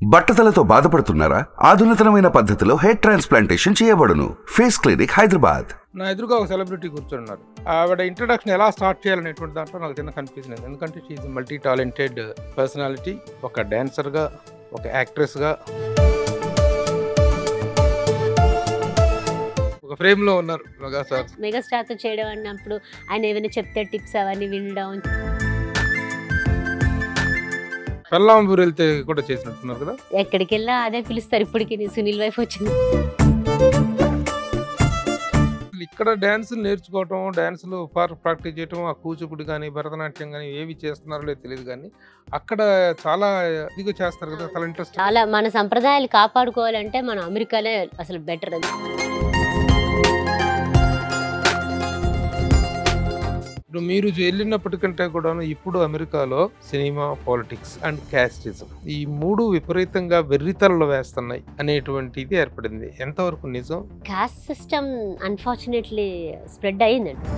బట్టతలతో బాధపడుతున్నారా? ఆధునితనమైన పద్ధతిలో hair transplantation చేయబడును. Face clinic, Hyderabad. నా ఎదురుగా ఒక సెలబ్రిటీ కూర్చున్నారు. ఆవిడ ఇంట్రడక్షన్ ఎలా స్టార్ట్ చేయాలనేటువంటి దాంట్లో నాకు చిన్న కన్ఫ్యూజన్ ఉంది. ఎందుకంటే she is multi talented personality. ఒక డాన్సర్గా, ఒక యాక్ట్రెస్గా, ఒక ఫ్రేమ్లో ఉన్నారు మెగాస్టార్తో చేయడం అన్నప్పుడు ఆయన ఏమైనా చెప్తే టిప్స్ అవన్నీ వినడం. పెళ్ళాంబూరు వెళ్తే కూడా చేసినట్టున్నారు కదా. ఎక్కడికి వెళ్ళా అదే పిలుస్తారు. ఇప్పటికి సునీల్ వైఫ్ వచ్చింది. ఇక్కడ డ్యాన్సులు నేర్చుకోవటం, డ్యాన్సులు ప్రాక్టీస్ చేయటం, ఆ కూచిపూడి కానీ భరతనాట్యం కానీ ఏవి చేస్తున్నారో లేదు తెలియదు, కానీ అక్కడ చాలా ఇదిగా చేస్తారు కదా. చాలా ఇంట్రెస్ట్. చాలా మన సంప్రదాయాలు కాపాడుకోవాలంటే మనం అమెరికాలే అసలు బెటర్. అది మీరు వెళ్ళినప్పటికంటే కూడా ఇప్పుడు అమెరికాలో సినిమా, పాలిటిక్స్ అండ్ క్యాస్టిజం ఈ మూడు విపరీతంగా వెర్రితలలో వేస్తున్నాయి అనేటువంటిది ఏర్పడింది. ఎంతవరకు నిజం? కాస్ట్ సిస్టమ్ అన్ఫార్చునేట్లీ స్ప్రెడ్ అయ్యిందండి.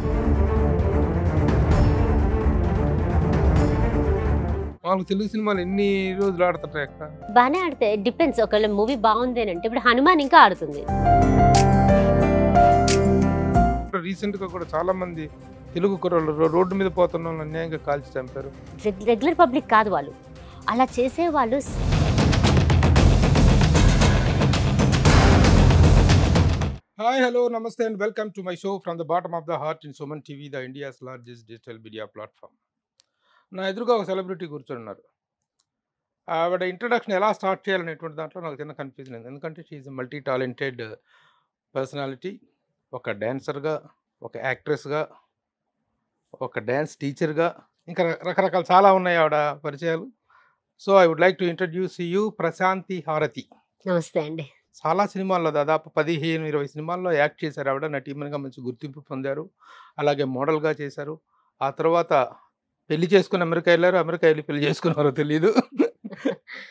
వాళ్ళకి తెలుగు సినిమాలు ఎన్ని రోజులు ఆడుతుంటాయి? అక్కడ బాగానే ఆడితే డిపెండ్స్. ఒకవేళ మూవీ బాగుంది అంటే ఇప్పుడు హనుమాన్ ఇంకా ఆడుతుంది. రీసెంట్ గా కూడా చాలా మంది తెలుగు కుర్రోళ్ళు రోడ్డు మీద పోతున్న వాళ్ళు అన్యాయంగా కాల్చి చంపారు. రెగ్యులర్ పబ్లిక్ కాదు వాళ్ళు, అలా చేసే వాళ్ళు. హాయ్, హలో, నమస్తే and welcome to my show from the bottom of the heart in Suman TV, the India's largest digital media platform. నా ఎదురుగా ఒక సెలబ్రిటీ కూర్చున్నారు. ఆవిడ ఇంట్రడక్షన్ ఎలా స్టార్ట్ చేయాలనేటువంటి దాంట్లో నాకు చిన్న కన్ఫ్యూజన్ ఉంది. ఎందుకంటే she is multi talented personality. ఒక డాన్సర్గా, ఒక యాక్ట్రెస్గా, ఒక డ్యాన్స్ టీచర్గా, ఇంకా రకరకాల చాలా ఉన్నాయి ఆవిడ పరిచయాలు. So I would like to introduce you Prashanti Harathi. నమస్తే అండి. చాలా సినిమాల్లో, దాదాపు 15-20 సినిమాల్లో యాక్ట్ చేశారు ఆవిడ. నటీమణిగా మంచి గుర్తింపు పొందారు. అలాగే మోడల్గా చేశారు. ఆ తర్వాత పెళ్లి చేసుకుని అమెరికా వెళ్ళారు. అమెరికా వెళ్ళి పెళ్లి చేసుకున్నారో తెలియదు.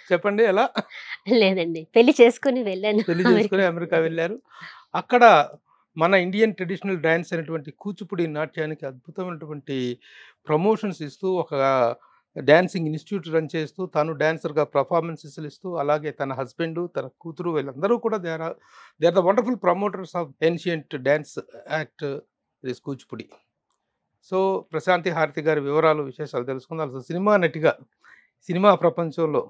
చెప్పండి ఎలా? లేదండి, పెళ్లి చేసుకుని వెళ్ళాను. పెళ్లి చేసుకుని అమెరికా వెళ్ళారు. అక్కడ మన ఇండియన్ ట్రెడిషనల్ డ్యాన్స్ అనేటువంటి కూచిపూడి నాట్యానికి అద్భుతమైనటువంటి ప్రమోషన్స్ ఇస్తూ, ఒక డాన్సింగ్ ఇన్స్టిట్యూట్ రన్ చేస్తూ, తను డాన్సర్గా పర్ఫార్మెన్సెస్లు ఇస్తూ, అలాగే తన హస్బెండ్, తన కూతురు, వీళ్ళందరూ కూడా they are the wonderful promoters of ancient dance act is Kuchipudi. So Prashanti Harathi గారి వివరాలు, విశేషాలు తెలుసుకుందాం. అసలు సినిమా నటిగా సినిమా ప్రపంచంలో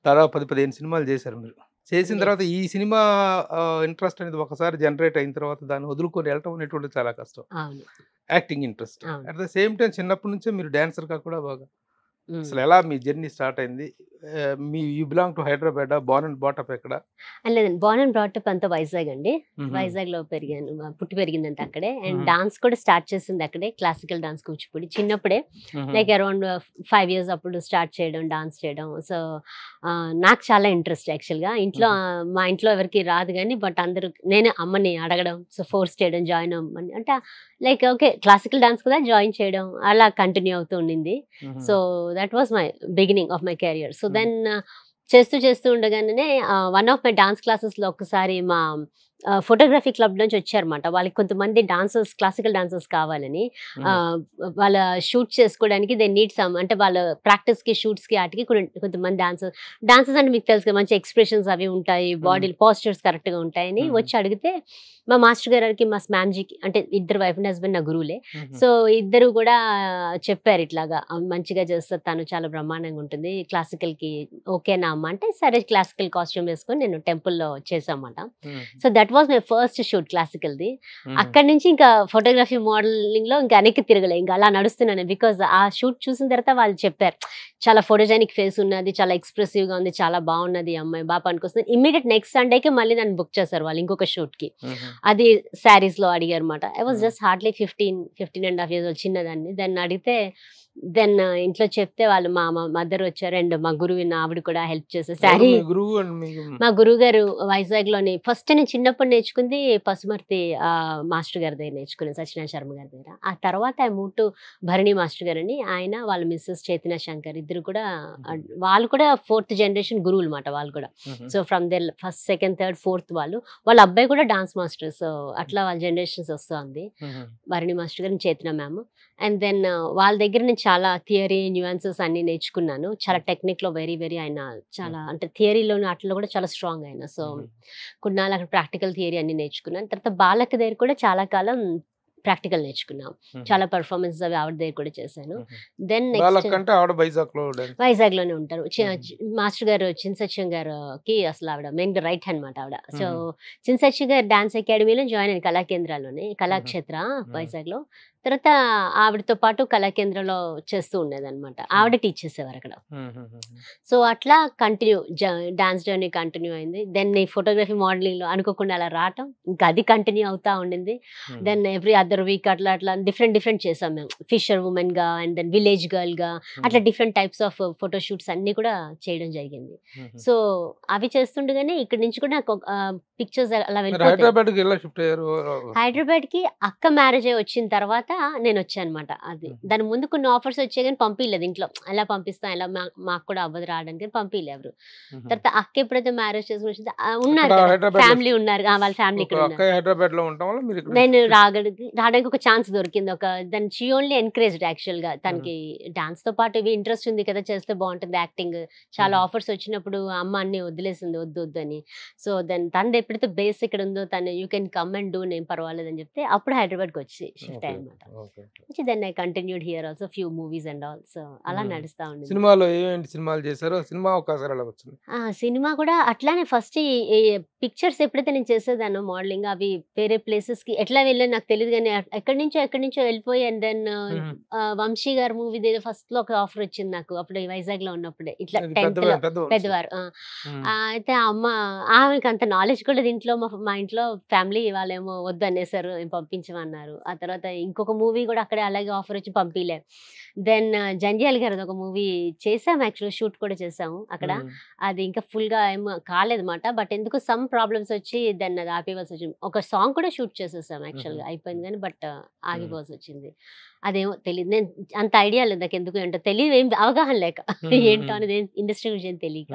దాదాపు 10-15 సినిమాలు చేశారు మీరు. చేసిన తర్వాత ఈ సినిమా ఇంట్రెస్ట్ అనేది ఒకసారి జనరేట్ అయిన తర్వాత దాన్ని వదులుకొని వెళ్ళటం అనేటువంటి చాలా కష్టం. Acting interest at the same time చిన్నప్పటి నుంచే మీరు డాన్సర్గా కూడా బాగా. అసలు ఎలా మీ జర్నీ స్టార్ట్ అయింది? You belong to Hyderabad, Born and brought up ఎక్కడ? లేదండి, బోర్న్ అండ్ బ్రాట్ అప్ అంతా వైజాగ్ అండి. వైజాగ్ లో పెరిగాను, పుట్టి పెరిగిందంటే అక్కడే. అండ్ డాన్స్ కూడా స్టార్ట్ చేసింది అక్కడే, క్లాసికల్ డాన్స్ కూచిపూడి చిన్నప్పుడే. లైక్ అరౌండ్ 5 years అప్పుడు స్టార్ట్ చేయడం, డాన్స్ చేయడం. సో నాకు చాలా ఇంట్రెస్ట్ యాక్చువల్గా. ఇంట్లో మా ఇంట్లో ఎవరికి రాదు కానీ, బట్ అందరూ నేనే అమ్మని అడగడం, సో ఫోర్స్ చేయడం, జాయిన్ అవ్వమని. అంటే లైక్ ఓకే క్లాసికల్ డాన్స్ కదా జాయిన్ చేయడం, అలా కంటిన్యూ అవుతూ ఉండింది. So that was my beginning of my career. So then చేస్తూ ఉండగానే వన్ ఆఫ్ మై డాన్స్ క్లాసెస్లో ఒక్కసారి మా ఫోటోగ్రఫీ క్లబ్ నుంచి వచ్చారన్నమాట. వాళ్ళకి కొంతమంది డాన్సర్స్, క్లాసికల్ డాన్సర్స్ కావాలని, వాళ్ళ షూట్ చేసుకోవడానికి దే నీడ్ సమ్, అంటే వాళ్ళ ప్రాక్టీస్కి, షూట్స్కి, వాటికి కొంతమంది డాన్సర్స్ అంటే మీకు తెలుసు, మంచి ఎక్స్ప్రెషన్స్ అవి ఉంటాయి, బాడీ పోస్చర్స్ కరెక్ట్గా ఉంటాయని వచ్చి అడిగితే, మా మాస్టర్ గారికి, మా మ్యామ్జీకి, అంటే ఇద్దరు వైఫ్ అండ్ హస్బెండ్ నా గురువులే. సో ఇద్దరు కూడా చెప్పారు ఇట్లాగా మంచిగా చేస్తారు, తను చాలా బ్రహ్మాండంగా ఉంటుంది, క్లాసికల్కి ఓకేనా అమ్మ అంటే, సరే క్లాసికల్ కాస్ట్యూమ్ వేసుకొని నేను టెంపుల్లో చేసామన్నమాట. So that was my first shoot క్లాసికల్ది. అక్కడి నుంచి ఇంకా ఫోటోగ్రఫీ, మోడలింగ్లో ఇంకా వెనక్కి తిరగలే, ఇంకా అలా నడుస్తున్నాను. బికాజ్ ఆ షూట్ చూసిన తర్వాత వాళ్ళు చెప్పారు చాలా ఫోటోజెనిక్ ఫేస్ ఉన్నది, చాలా ఎక్స్ప్రెసివ్గా ఉంది, చాలా బాగున్నది అమ్మాయి, బాగా పనికొస్తుంది. ఇమ్మీడియట్ నెక్స్ట్ సండేకి మళ్ళీ నన్ను బుక్ చేశారు వాళ్ళు ఇంకొక షూట్కి. అది శారీస్లో అడిగారు అనమాట. I was just hardly 15.5 years చిన్నదాన్ని. దాన్ని అడిగితే దెన్ ఇంట్లో చెప్తే వాళ్ళు, మా మదర్ వచ్చారు అండ్ మా గురువు ఆవిడ కూడా హెల్ప్ చేశారు. శారీ మా గురువు గారు వైజాగ్ లోని ఫస్ట్ నేను చిన్నప్పుడు నేర్చుకుంది పసుమర్తి మాస్టర్ గారి దగ్గర నేర్చుకున్నాను, సత్యనారాయణ శర్మ గారి దగ్గర. ఆ తర్వాత I move to Bharani master గారు అని, ఆయన వాళ్ళ మిస్సెస్ చైతన్య శంకర్, ఇద్దరు కూడా వాళ్ళు కూడా 4th generation గురువులు అనమాట వాళ్ళు కూడా. So from there 1st, 2nd, 3rd, 4th వాళ్ళ అబ్బాయి కూడా డాన్స్ మాస్టర్. సో అట్లా వాళ్ళ జనరేషన్స్ వస్తుంది. భరణి మాస్టర్ గారు, చైతన్య మ్యామ్. అండ్ దెన్ వాళ్ళ దగ్గర నుంచి చాలా థియరీ న్యూయాన్సెస్ అన్ని నేర్చుకున్నాను. చాలా టెక్నిక్లో వెరీ వెరీ ఆయన చాలా అంటే థియరీలోను అట్లా కూడా చాలా స్ట్రాంగ్ ఆయన. సో కొన్నాళ్ళు అక్కడ ప్రాక్టికల్ థియరీ అన్ని నేర్చుకున్నాను. తర్వాత బాలక దగ్గర కూడా చాలా కాలం ప్రాక్టికల్ నేర్చుకున్నాం. చాలా పర్ఫార్మెన్స్ అవి ఆవిడ దగ్గర కూడా చేశాను. దెన్ వైజాగ్ లోనే ఉంటారు. మాస్టర్ గారు చిన్సత్యం గారికి అసలు ఆవిడ మెయిన్ రైట్ హ్యాండ్ అనమాట ఆవిడ. సో చిన్సత్యం గారు డాన్స్ అకాడమీలో జాయిన్ అయ్యింది, కళాకేంద్రాలోనే, కళాక్షేత్ర వైజాగ్ లో. తర్వాత ఆవిడతో పాటు కళాకేంద్రంలో చేస్తూ ఉండేది అనమాట. ఆవిడ టీచ్ చేసేవారు అక్కడ. సో అట్లా కంటిన్యూ డాన్స్ జర్నీ కంటిన్యూ అయింది. దెన్ ఈ ఫోటోగ్రఫీ మోడలింగ్ లో అనుకోకుండా అలా రావటం, ఇంకా అది కంటిన్యూ అవుతా ఉండింది. దెన్ ఎవ్రీ అదర్ వీక్ అట్లా అట్లా డిఫరెంట్ చేసాం మేము. ఫిషర్ ఉమెన్ గా అండ్ దెన్ విలేజ్ గర్ల్ గా అట్లా different types of photo shoots అన్ని కూడా చేయడం జరిగింది. సో అవి చేస్తుండగానే ఇక్కడ నుంచి కూడా నాకు పిక్చర్స్ అలా హైదరాబాద్ కి అక్క మ్యారేజ్ అయ్యి వచ్చిన తర్వాత నేను వచ్చాను అనమాట. అది దాని ముందు కొన్ని ఆఫర్స్ వచ్చాయి కానీ పంపించలేదు ఇంట్లో. ఎలా పంపిస్తాం, ఎలా మాకు కూడా అవ్వదు రావడానికి, పంపించలేదు ఎవరు. తర్వాత అక్క ఎప్పుడైతే మ్యారేజ్ చేసుకుని వచ్చింది ఉన్నారు, ఫ్యామిలీ ఉన్నారు, వాళ్ళ ఫ్యామిలీ ఇక్కడ ఉన్నారు. నేను రావడానికి ఒక ఛాన్స్ దొరికింది. దాన్ని షీ ఓన్లీ ఎన్కరేజ్డ్ యాక్చువల్ గా. తనకి డాన్స్ తో పాటు ఇవి ఇంట్రెస్ట్ ఉంది కదా, చేస్తే బాగుంటుంది యాక్టింగ్. చాలా ఆఫర్స్ వచ్చినప్పుడు అమ్మ అన్ని వదిలేసింది, వద్దు అని. సో తనది ఎప్పుడైతే బేస్ ఇక్కడ ఉందో, తను you can come and do, నేను పర్వాలేదు అని చెప్తే అప్పుడు హైదరాబాద్కి వచ్చి షిఫ్ట్ అయ్యనమాట. Then I continued here also few movies and all. So అలా నడుస్తా ఉంది. సినిమాలో ఏంటి సినిమాలు చేశారో, సినిమా అవకాశాలు ఎలా వచ్చింది? సినిమా కూడా అట్లానే ఫస్ట్ పిక్చర్స్ ఎప్పుడైతే నేను చేసేదానో మోడలింగ్, అవి వేరే ప్లేసెస్ కి ఎట్లా వెళ్ళాను నాకు తెలియదు కానీ ఎక్కడి నుంచో వెళ్ళిపోయి. అండ్ దెన్ వంశీ గారి మూవీ ఫస్ట్ లో ఒక ఆఫర్ వచ్చింది నాకు, అప్పుడు వైజాగ్ లో ఉన్నప్పుడే, ఇట్లా 10th లో పెద్దవారు. అయితే ఆమెకి అంత నాలెడ్జ్ కూడా దీంట్లో, మా ఇంట్లో ఫ్యామిలీ వాళ్ళేమో వద్దు అనేసారు, పంపించమన్నారు. ఆ తర్వాత ఇంకొక మూవీ కూడా అక్కడే అలాగే ఆఫర్ వచ్చి పంపిలే. దెన్ జంధ్యాల గారిది ఒక మూవీ చేసాము, యాక్చువల్గా షూట్ కూడా చేసాము అక్కడ. అది ఇంకా ఫుల్ గా ఏమో కాలేదు మాట, బట్ ఎందుకు సమ్ ప్రాబ్లమ్స్ వచ్చి దెన్ అది ఆపేవాల్సి వచ్చింది. ఒక సాంగ్ కూడా షూట్ చేసేసాం యాక్చువల్గా, అయిపోయింది కానీ బట్ ఆగిపోవాల్సి వచ్చింది. అదేమో తెలియదు, నేను అంత ఐడియా లేదు నాకు, ఎందుకు ఏంటో తెలియదు, ఏం అవగాహన లేక ఏంటో అనేది ఇండస్ట్రీ గురించి ఏం తెలియక.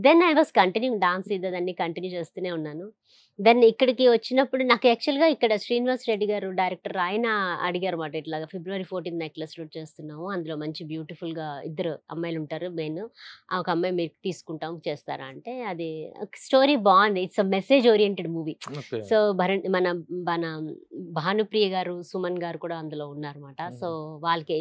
Then I was continue dance, ఇదన్నీ కంటిన్యూ చేస్తూనే ఉన్నాను. దెన్ ఇక్కడికి వచ్చినప్పుడు నాకు యాక్చువల్గా ఇక్కడ శ్రీనివాస్ రెడ్డి గారు డైరెక్టర్, ఆయన అడిగారు మాట, ఇట్లా February 14 నెక్లెస్ షూట్ చేస్తున్నాము, అందులో మంచి బ్యూటిఫుల్ గా 2 అమ్మాయిలు ఉంటారు మెయిన్, ఒక అమ్మాయి మీరు తీసుకుంటాం చేస్తారా అంటే, అది స్టోరీ బాగుంది, it's a message oriented movie. So మన భానుప్రియ గారు, సుమన్ గారు కూడా అందులో ఉన్నారన్నమాట. సో వాళ్ళకి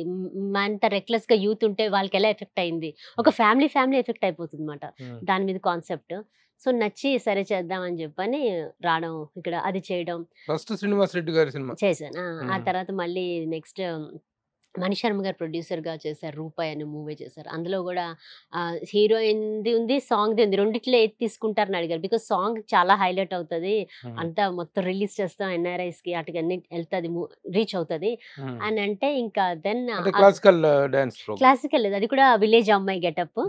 అంత రెక్లెస్ గా యూత్ ఉంటే వాళ్ళకి ఎలా ఎఫెక్ట్ అయింది, ఒక ఫ్యామిలీ ఎఫెక్ట్ అయిపోతుంది అనమాట దాని మీద కాన్సెప్ట్. సో నచ్చి సరే చేద్దామని చెప్పని రావడం, ఇక్కడ అది చేయడం. ఫస్ట్ శ్రీనివాస్ రెడ్డి గారి సినిమా చేశాను. ఆ తర్వాత మళ్ళీ నెక్స్ట్ మణిశర్మ గారు ప్రొడ్యూసర్గా చేశారు, రూపాయి అనే మూవీ చేశారు. అందులో కూడా హీరోయిన్ది ఉంది, సాంగ్ది ఉంది, రెండిట్లో ఏది తీసుకుంటారని అడిగారు. బికాస్ సాంగ్ చాలా హైలైట్ అవుతుంది, అంతా మొత్తం రిలీజ్ చేస్తాం NRIsకి అటుగా అన్ని వెళ్తుంది, రీచ్ అవుతుంది అని అంటే, ఇంకా దెన్ క్లాసికల్ లేదు, అది కూడా విలేజ్ అమ్మాయి గెటప్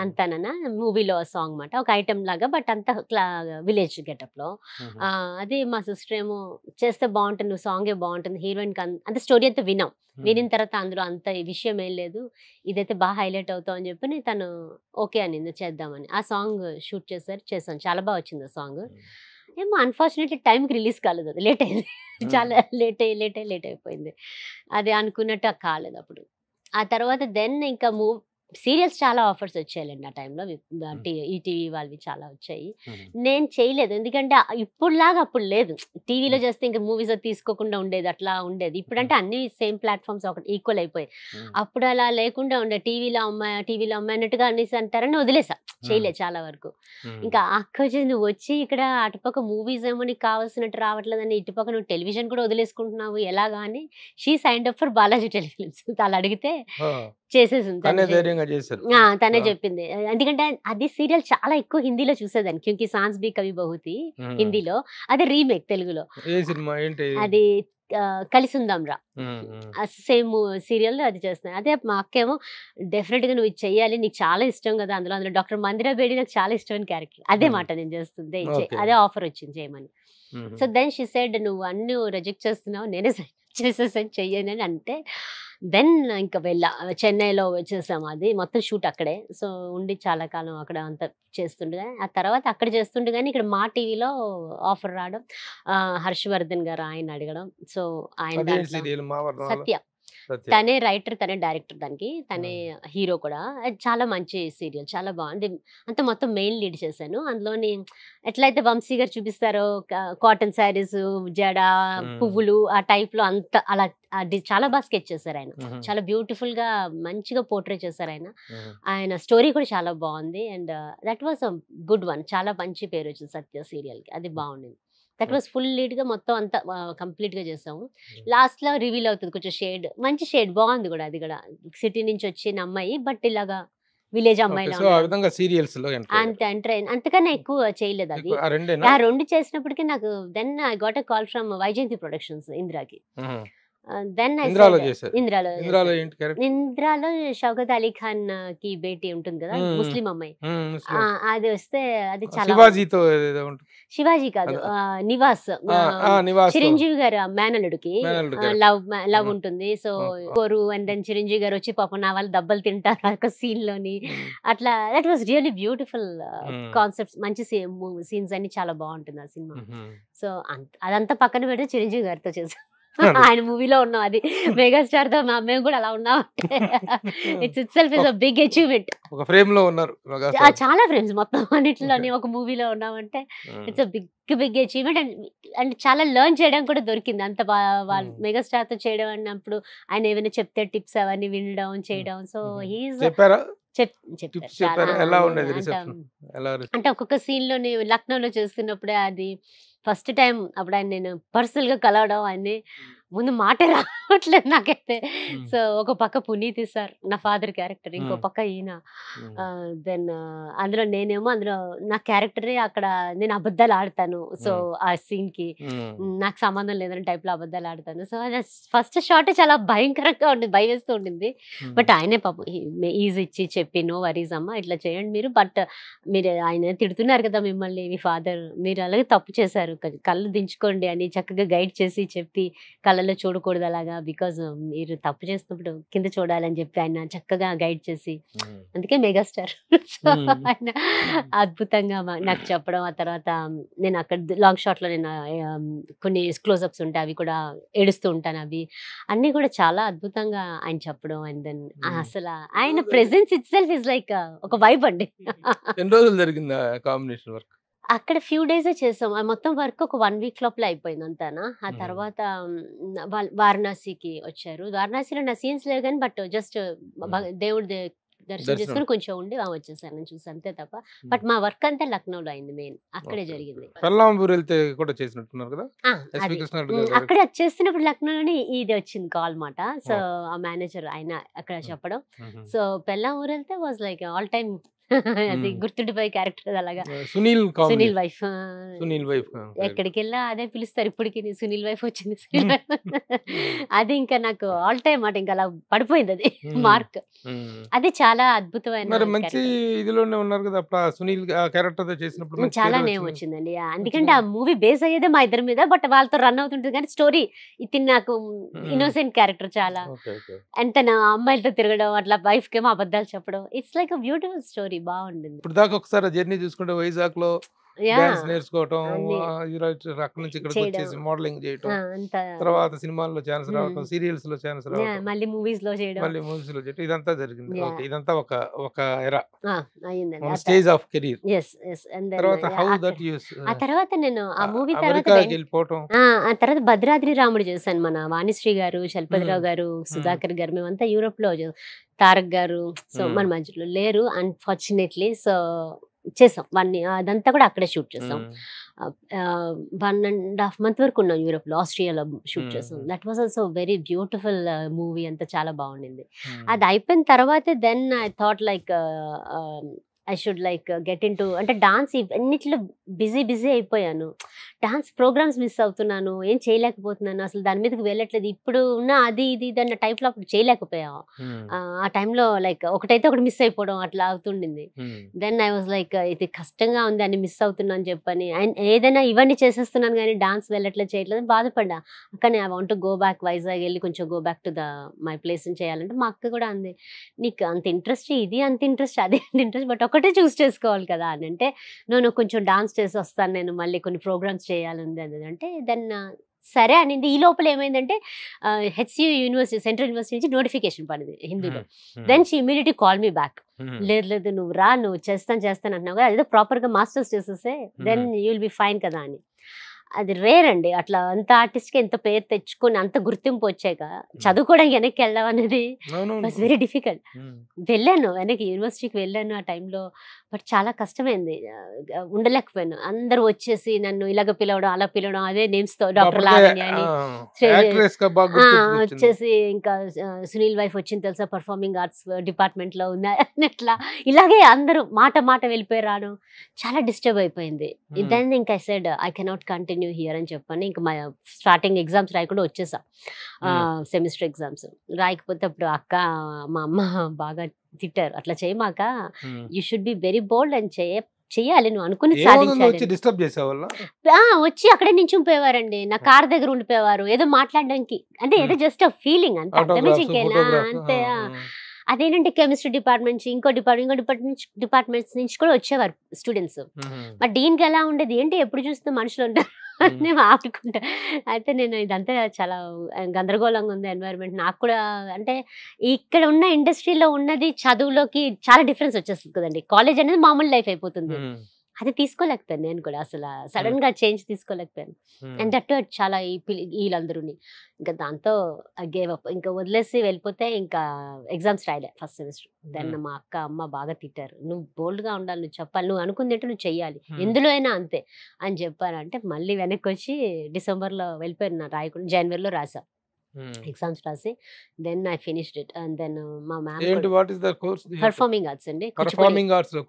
అంతానన్నా మూవీలో సాంగ్ మాట, ఒక ఐటమ్ లాగా, బట్ అంతా విలేజ్ గెటప్ లో. అది మా సిస్టర్ ఏమో చేస్తే బాగుంటుంది, నువ్వు సాంగే బాగుంటుంది, హీరోయిన్ అంత స్టోరీ అంతా వినిన తర్వాత అందులో అంత విషయం ఏం లేదు, ఇదైతే బాగా హైలైట్ అవుతావు అని చెప్పి తను ఓకే అనింది చేద్దామని. ఆ సాంగ్ షూట్ చేశాను, చాలా బాగా వచ్చింది ఆ సాంగ్. ఏమో అన్ఫార్చునేట్లీ టైంకి రిలీజ్ కాలేదు, అది లేట్ అయింది, చాలా లేట్ అయిపోయింది, అది అనుకున్నట్టు కాలేదు అప్పుడు. ఆ తర్వాత దెన్ ఇంకా సీరియల్స్ చాలా ఆఫర్స్ వచ్చాయండి ఆ టైంలో, ఈటీవీ వాళ్ళవి చాలా వచ్చాయి. నేను చేయలేదు, ఎందుకంటే ఇప్పుడులాగా అప్పుడు లేదు, టీవీలో చేస్తే ఇంకా మూవీస్ తీసుకోకుండా ఉండేది, అట్లా ఉండేది. ఇప్పుడంటే అన్ని సేమ్ ప్లాట్ఫామ్స్ ఒకటి ఈక్వల్ అయిపోయి, అప్పుడు అలా లేకుండా ఉండే, టీవీలో అమ్మాయి అన్నట్టుగా అనేసి అంటారని వదిలేసా, చేయలేదు చాలా వరకు. ఇంకా అక్క నువ్వు వచ్చి ఇక్కడ అటుపక్క మూవీస్ ఏమో నీకు కావాల్సినట్టు రావట్లేదని, ఇటుపక్క నువ్వు టెలివిజన్ కూడా వదిలేసుకుంటున్నావు ఎలాగా అని, she signed up for Balaji telefilms. అలా అడిగితే చేసేసింది, తనే చెప్పింది. ఎందుకంటే అది సీరియల్ చాలా ఎక్కువ హిందీలో చూసేదాన్ని, క్యూంకి సాన్స్ బి కవి బహుతి హిందీలో, అది రీమేక్ తెలుగులో. అది కలిసి ఉందాంరా, సేమ్ సీరియల్ అది చేస్తున్నాను. అదే మా అక్కేమో డెఫినెట్ గా నువ్వు ఇది చెయ్యాలి, నీకు చాలా ఇష్టం కదా, అందులో డాక్టర్ మందిరా బేడి నాకు చాలా ఇష్టమైన క్యారెక్టర్, అదే మాట నేను చేస్తుంది, అదే ఆఫర్ వచ్చింది చేయమని. సో దెన్ షీ సెడ్ నువ్వు అన్ని రిజెక్ట్ చేస్తున్నావు, నేనే చేసేసాను చెయ్యను అని అంటే, దెన్ ఇంకా చెన్నైలో వచ్చేసాము, అది మొత్తం షూట్ అక్కడే. సో ఉండి చాలా కాలం అక్కడ అంతా చేస్తుండగా, ఆ తర్వాత అక్కడ చేస్తుండగానే ఇక్కడ మా టీవీలో ఆఫర్ రావడం, హర్షవర్ధన్ గారు ఆయన అడగడం. సో ఆయన సత్య సత్య. తనే రైటర్, తనే డైరెక్టర్, దానికి తనే హీరో కూడా. అది చాలా మంచి సీరియల్, చాలా బాగుంది. అంత మొత్తం మెయిన్ లీడ్ చేశాను అందులోని. ఎట్లయితే వంశీ గారు చూపిస్తారో కాటన్ శారీస్, జడ, పువ్వులు ఆ టైప్ లో అంత అలా అది చాలా బాగా స్కెచ్ చేశారు ఆయన. చాలా బ్యూటిఫుల్ గా మంచిగా పోర్ట్రే చేశారు ఆయన. ఆయన స్టోరీ కూడా చాలా బాగుంది. And that was a good one. చాలా మంచి పేరు వచ్చింది సత్య సీరియల్ కి, అది బాగుండింది. దట్ వాస్ ఫుల్ లీడ్ గా మొత్తం అంతా కంప్లీట్ గా చేసాము. లాస్ట్ లో రివీల్ అవుతుంది కొంచెం షేడ్, మంచి షేడ్ బాగుంది కూడా. అది కూడా సిటీ నుంచి వచ్చిన అమ్మాయి, బట్ ఇలాగా విలేజ్ అమ్మాయి అంతే ఎంటర్ అయింది. అంతకన్నా ఎక్కువ చేయలేదు అది. ఆ రెండు చేసినప్పటికీ నాకు then I got a call from Vyjayanthi productions, ఇందిరాకి. దెన్ ఇంద్రాలో షౌకత్ అలీ ఖాన్ కి బేటీ ఉంటుంది కదా, ముస్లిం అమ్మాయి, అది వస్తే అది చాలా. శివాజీ కాదు, నివాస్, చిరంజీవి గారు మేనలుడికి లవ్ ఉంటుంది. సో కోరు అండ్ దెన్ చిరంజీవి గారు వచ్చి పాపం నా వాళ్ళు దెబ్బలు తింటారు ఒక సీన్ లోని. అట్లా that was really beautiful concepts, మంచి సీన్స్ అన్ని చాలా బాగుంటుంది ఆ సినిమా. సో అదంతా పక్కన పెడితే చిరంజీవి గారితో చేసాం ఆయన మూవీలో ఉన్నాం. అది మెగాస్టార్ తో మేము కూడా అలా ఉన్నాం. It's itself is a big achievement. ఒక ఫ్రేమ్ లో ఉన్నారు, చాలా ఫ్రేమ్స్ మొత్తం అన్నిటిలోని ఒక మూవీలో ఉన్నామంటే it's a big achievement. And చాలా లెర్న్ చేయడం కూడా దొరికింది. అంత వాళ్ళు మెగాస్టార్ తో చేయడం అన్నప్పుడు ఆయన ఏమైనా చెప్తే టిప్స్ అవన్నీ వినడం చేయడం. సో హీఈస్ అంటే ఒక్కొక్క సీన్ లోని లక్నోలో చేస్తున్నప్పుడే అది ఫస్ట్ టైం అప్పుడు ఆయన నేను పర్సనల్ గా కలవడం, ఆయన్ని ముందు మాట రావట్లేదు నాకైతే. సో ఒక పక్క పునీత్ సార్ నా ఫాదర్ క్యారెక్టర్, ఇంకో పక్క ఈయన. దెన్ అందులో నేనేమో అందులో నా క్యారెక్టరే అక్కడ నేను అబద్ధాలు ఆడతాను. సో ఆ సీన్ కి నాకు సంబంధం లేదని టైప్ లో అబద్ధాలు ఆడతాను. సో అది ఫస్ట్ షాట్ చాలా భయంకరంగా ఉండింది, భయం వేస్తూ ఉండింది. బట్ ఆయనే పాపం ఈజీ ఇచ్చి చెప్పి, నో వరీస్ అమ్మా ఇట్లా చేయండి మీరు, బట్ మీరు ఆయన తిడుతున్నారు కదా మిమ్మల్ని మీ ఫాదర్, మీరు అలాగే తప్పు చేశారు, కళ్ళు దించుకోండి అని చక్కగా గైడ్ చేసి చెప్పి, కళ్ళలో చూడకూడదు అలాగా, బికాజ్ మీరు తప్పు చేసినప్పుడు కింద చూడాలని చెప్పి ఆయన చక్కగా గైడ్ చేసి, అందుకే మెగాస్టార్. సో ఆయన అద్భుతంగా నాకు చెప్పడం. ఆ తర్వాత నేను అక్కడ లాంగ్ షాట్ లో నేను కొన్ని క్లోజ్అప్స్ ఉంటాయి, అవి కూడా ఏడుస్తూ ఉంటాను, అవి అన్ని కూడా చాలా అద్భుతంగా ఆయన చెప్పడం. అండ్ దెన్ అసలు ఆయన presence it self is like ఒక వైబ్ అండి. ఎన్ని రోజులు జరిగింది కాంబినేషన్ వర్క్? అక్కడ ఫ్యూ డేస్ చేసాం. మొత్తం వర్క్ ఒక 1 week లోపల అయిపోయింది అంతానా. ఆ తర్వాత వారణాసికి వచ్చారు. వారణాసిలో నా సీన్స్ లేవు కానీ బట్ జస్ట్ దేవుడి దర్శనం చేసుకుని కొంచెం ఉండి వచ్చేసాను, నేను చూసి అంతే తప్ప. బట్ మా వర్క్ అంతా లక్నోలో అయింది, మెయిన్ అక్కడే జరిగింది. అక్కడ చేస్తున్నప్పుడు లక్నోలోనే ఇది వచ్చింది కాల్ మాట. సో ఆ మేనేజర్ ఆయన అక్కడ చెప్పడం. సో పెళ్ళాం ఊరు వెళ్తే వాజ్ లైక్ ఆల్ టైమ్ అది గుర్తుండిపోయే క్యారెక్టర్. అలాగా సునీల్ వైఫ్, ఎక్కడికి వెళ్ళా అదే పిలుస్తారు ఇప్పటికి, సునీల్ వైఫ్ వచ్చింది, సునీల్ వైఫ్. అది ఇంకా నాకు ఆల్ టైమ్ మాట, ఇంకా అలా పడిపోయింది అది మార్క్. అది చాలా అద్భుతమైన మంచి ఇదిలోనే ఉన్నారు కదా సునీల్ క్యారెక్టర్ చేసినప్పుడు, చాలా నేమ్ వచ్చిందండి. ఎందుకంటే ఆ మూవీ బేస్ అయ్యేదే మా ఇద్దరి మీద, బట్ వాళ్ళతో రన్ అవుతుంటుంది కానీ స్టోరీ ఇది నాకు ఇన్నోసెంట్ క్యారెక్టర్ చాలా. అంత నా అమ్మాయిలతో తిరగడం, అట్లా వైఫ్ కేమో అబద్ధాలు చెప్పడం, it's like a beautiful story, బాగుంటుంది. ఇప్పుడు దాకా ఒకసారి జర్నీ చూసుకుంటే వైజాగ్ లో డాన్స్ నేర్చుకోవటం, అక్కడ నుంచి ఇక్కడికి వచ్చేసి మోడలింగ్ చేయటం, తర్వాత సినిమాల్లో ఛాన్స్ రావటం, సీరియల్స్ లో ఛాన్స్ రావటం, మళ్ళీ మూవీస్ లో చేయడం, ఇదంతా జరిగింది. ఇదంతా ఒక ఎరా స్టేజ్ ఆఫ్ కెరీర్. తర్వాత హౌ దట్ యూస్ ఆ తర్వాత నేను ఆ మూవీ తర్వాత వెళ్ళిపోవటం, ఆ తర్వాత భద్రాద్రి రాముడు చేశాను. మన వాణిశ్రీ గారు, శల్పతిరావు గారు, సుధాకర్ గారు, మేమంతా యూరోప్ లో, తారక్ గారు. సో మన మధ్యలో లేరు అన్ఫార్చునేట్లీ. సో చేసాం అదంతా కూడా అక్కడే షూట్ చేసాం. 1.5 months వరకు ఉన్నాం యూరోప్ లో, ఆస్ట్రియాలో షూట్ చేసాం. That was also very beautiful movie, అంతా చాలా బాగుండింది. అది అయిపోయిన తర్వాత then I thought like I should like get into, అంటే డాన్స్ ఇవన్నిట్లో బిజీ అయిపోయాను. డాన్స్ ప్రోగ్రామ్స్ మిస్ అవుతున్నాను, ఏం చేయలేకపోతున్నాను, అసలు దాని మీదకి వెళ్ళట్లేదు. ఇప్పుడు ఉన్న అది ఇది అన్న టైప్లో అప్పుడు చేయలేకపోయాము. ఆ టైంలో లైక్ ఒకటైతే ఒకటి మిస్ అయిపోవడం అట్లా అవుతుండింది. దెన్ ఐ వాజ్ లైక్ ఇది కష్టంగా ఉంది అని మిస్ అవుతున్నాను అని చెప్పని, ఏదైనా ఇవన్నీ చేసేస్తున్నాను కానీ డాన్స్ వెళ్ళట్లేదు, చేయట్లేదు, బాధపడ్డా. కానీ I want to go back, Vizag వెళ్ళి కొంచెం go back to my place చేయాలంటే మా అక్క కూడా అంది, నీకు అంత ఇంట్రెస్ట్, ఇది అంత ఇంట్రెస్ట్, అదే అంత ఇంట్రెస్ట్, బట్ ఒకటే చూస్ చేసుకోవాలి కదా అని. అంటే నేను కొంచెం డాన్స్ చేసి వస్తాను, నేను మళ్ళీ కొన్ని ప్రోగ్రామ్స్ చేయాలంది అని అంటే. దెన్ సరే అనింది. ఈ లోపల ఏమైందంటే హెచ్సియు యూనివర్సిటీ, సెంట్రల్ యూనివర్సిటీ నుంచి నోటిఫికేషన్ పడింది హిందీలో. Then she immediately call me back. లేదు లేదు నువ్వు రా, నువ్వు చేస్తాను అంటున్నావు కదా, అదేదో ప్రాపర్గా మాస్టర్స్ చేసేస్తే then you will be fine కదా అని. అది రేర్ అండి అట్లా అంత ఆర్టిస్ట్కి ఎంత పేరు తెచ్చుకొని అంత గుర్తింపు వచ్చాక చదువుకోవడానికి వెనక్కి వెళ్ళడం అనేది వాజ్ వెరీ డిఫికల్ట్. వెళ్ళాను వెనక్కి, యూనివర్సిటీకి వెళ్ళాను ఆ టైంలో, బట్ చాలా కష్టమైంది, ఉండలేకపోయాను. అందరూ వచ్చేసి నన్ను ఇలాగ పిలవడం అలా పిలవడం, అదే నేమ్స్తో డాక్టర్ లావణ్య అని వచ్చేసి, ఇంకా సునీల్ వైఫ్ వచ్చింది తెలుసా పర్ఫార్మింగ్ ఆర్ట్స్ డిపార్ట్మెంట్లో ఉందా అట్లా ఇలాగే అందరూ మాట వెళ్ళిపోయి రాను, చాలా డిస్టర్బ్ అయిపోయింది. దెన్ ఇంకా I said I cannot continue here అని చెప్పని ఇంకా మా స్టార్టింగ్ ఎగ్జామ్స్ రాయకుండా వచ్చేసా, సెమిస్టర్ ఎగ్జామ్స్ రాయకపోతే అప్పుడు అక్క మా అమ్మ బాగా తిట్టారు, అట్లా చేయమాక, you should be very bold అని చెయ్యాలి, నువ్వు అనుకుని వచ్చి అక్కడే నించుంపోయేవారండి, నా కార్ దగ్గర ఉండిపోయేవారు ఏదో మాట్లాడడానికి, అంటే ఏదో జస్ట్ ఫీలింగ్ అంతే, అంతే. అదేంటంటే కెమిస్ట్రీ డిపార్ట్మెంట్ నుంచి ఇంకో డిపార్ట్మెంట్స్ నుంచి కూడా వచ్చేవారు స్టూడెంట్స్. మరి దీనికి ఎలా ఉండేది ఏంటి, ఎప్పుడు చూస్తే మనుషులు ఉంటారు నేను ఆడుకుంటా. అయితే నేను ఇదంతా చాలా గందరగోళంగా ఉంది ఎన్వైరన్మెంట్ నాకు కూడా. అంటే ఇక్కడ ఉన్న ఇండస్ట్రీలో ఉన్నది చదువులోకి చాలా డిఫరెన్స్ వచ్చేస్తుంది కదండి. కాలేజ్ అనేది మామూలు లైఫ్ అయిపోతుంది, అది తీసుకోలేకపోయాను నేను కూడా, అసలు సడన్ గా చేంజ్ తీసుకోలేకపోయాను. అండ్ దట్ చాలా వీళ్ళందరూని ఇంకా దాంతో గేవ్ అప్, ఇంకా వదిలేసి వెళ్ళిపోతే ఇంకా ఎగ్జామ్స్ రాయలే ఫస్ట్ సెమిస్టర్. దెన్ మా అక్క అమ్మ బాగా తిట్టారు, నువ్వు బోల్డ్ గా ఉండాలి, నువ్వు చెప్పాలి, నువ్వు అనుకుంది ఏంటో నువ్వు చెయ్యాలి, ఎందులో అయినా అంతే అని చెప్పారు. అంటే మళ్ళీ వెనక్కి వచ్చి డిసెంబర్లో వెళ్ళిపోయాను, రాయకుండా జనవరిలో రాసా ఎగ్జామ్స్ రాసి. Then I finished it. And then మా మ్యామ్ పర్ఫార్మింగ్ ఆర్ట్స్ అండి,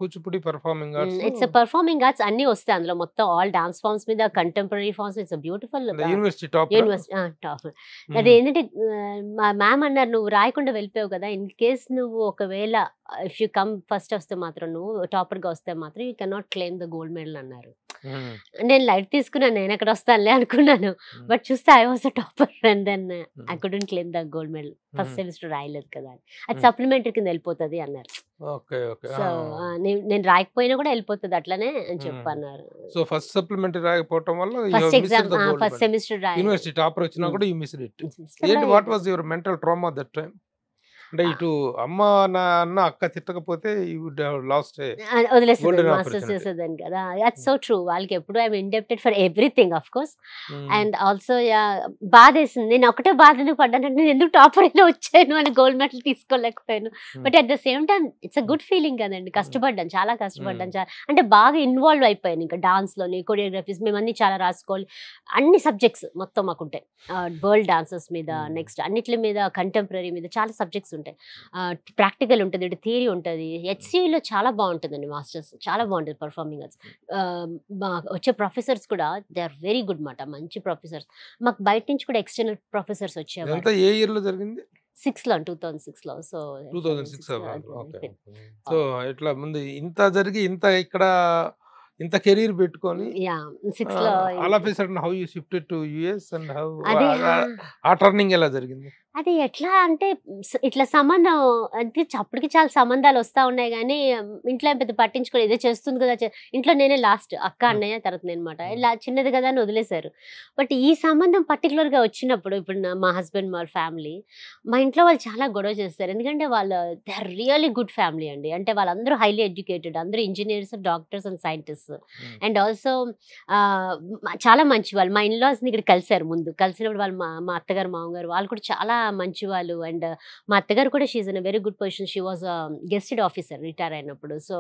Kuchipudi performing arts. It's performing arts అన్ని వస్తాయి అందులో, మొత్తం ఆల్ డాన్స్ ఫార్మ్స్ మీద, contemporary forms. It's beautiful university top. అది ఏంటంటే మా మ్యామ్ అన్నారు, నువ్వు రాయకుండా వెళ్ళిపోయావు కదా, ఇన్ కేస్ నువ్వు ఒకవేళ ఇఫ్ యూ కమ్ ఫస్ట్ వస్తే మాత్రం, నువ్వు టాపర్ గా వస్తే మాత్రం you cannot claim the gold medal అన్నారు. నేను లైట్ తీసుకున్నాను, నేను ఎక్కడ వస్తానులే అనుకున్నాను, బట్ చూస్తే I was a topper and then I couldn't claim the gold medal, first semester రాయలేదు కదా, అది సప్లిమెంటరీ కింద వెళ్ళిపోతుంది అన్నారు. సో నేను రాయకపోయినా కూడా వెళ్ళిపోతుంది అట్లనే అని చెప్పన్నారు. సో ఫస్ట్ సప్లిమెంటరీ రాయకపోవడం వల్ల first exam first semester university topper వచ్చినా కూడా you missed it. What was your mental trauma that time? అంటే ఇటు అమ్మ అన్న అక్క తిట్టకపోతే వదిలేసేది మాస్టర్స్ చేసేదాన్ని కదా. That's so true. వాళ్ళకి ఎప్పుడు I'm indebted for everything of course. And also బాధేసింది, నేను ఒకటే బాధ పడ్డానంటే నేను ఎందుకు టాపర్ అయినా వచ్చాను అని గోల్డ్ మెడల్ తీసుకోలేకపోయాను. But at the same time it's a good feeling కదండి. కష్టపడ్డాను, చాలా కష్టపడ్డాను, చాలా అంటే బాగా ఇన్వాల్వ్ అయిపోయాను ఇంకా డాన్స్లోని, కొరియోగ్రఫీస్ మేము అన్ని చాలా రాసుకోవాలి, అన్ని సబ్జెక్ట్స్ మొత్తం మాకుంటాయి, వరల్డ్ డాన్సర్స్ మీద, నెక్స్ట్ అన్నిటి మీద, కంటెంపరీ మీద చాలా సబ్జెక్ట్స్ ఉంటాయి. ప్రాక్టికల్ ఉంటుంది, థియరీ ఉంటుంది. హెచ్సియులో చాలా బాగుంటుందండి మాస్టర్స్, చాలా బాగుంటుంది పర్ఫార్మింగ్ ఆర్ట్స్. వచ్చే ప్రొఫెసర్స్ కూడా దే ఆర్ వెరీ గుడ్ మాట, మంచి ప్రొఫెసర్స్. మాకు బయట నుంచి కూడా ఎక్స్టర్నల్ ప్రొఫెసర్స్ వచ్చేవారు. 2006లో. సో 2006. సో ఇట్లా ముందు ఇంత జరిగి ఇంత కెరీర్ పెట్టుకొని అలా how you shifted to US and how ఆ టర్నింగ్ ఎలా జరిగింది? అది ఎట్లా అంటే ఇట్లా సంబంధం అంటే అప్పటికి చాలా సంబంధాలు వస్తూ ఉన్నాయి, కానీ ఇంట్లో పెద్ద పట్టించుకోలేదు, ఏదో చేస్తుంది కదా. ఇంట్లో నేనే లాస్ట్, అక్క అన్నయ్య తర్వాత నేను అనమాట, ఇలా చిన్నది కదా అని వదిలేశారు. బట్ ఈ సంబంధం పర్టికులర్గా వచ్చినప్పుడు, ఇప్పుడు మా హస్బెండ్ మా ఫ్యామిలీ, మా ఇంట్లో వాళ్ళు చాలా గొడవ చేస్తారు. ఎందుకంటే వాళ్ళు they are really good family అండి. అంటే వాళ్ళందరూ హైలీ ఎడ్యుకేటెడ్, అందరూ engineers, doctors and scientists. And also చాలా మంచి వాళ్ళు. మా ఇన్లాస్ని ఇక్కడ కలిశారు, ముందు కలిసినప్పుడు వాళ్ళు మా అత్తగారు మామగారు వాళ్ళు కూడా చాలా మంచి వాళ్ళు. అండ్ మా అత్తగారు కూడా she in very good position, she was gazetted officer retire అయినప్పుడు. సో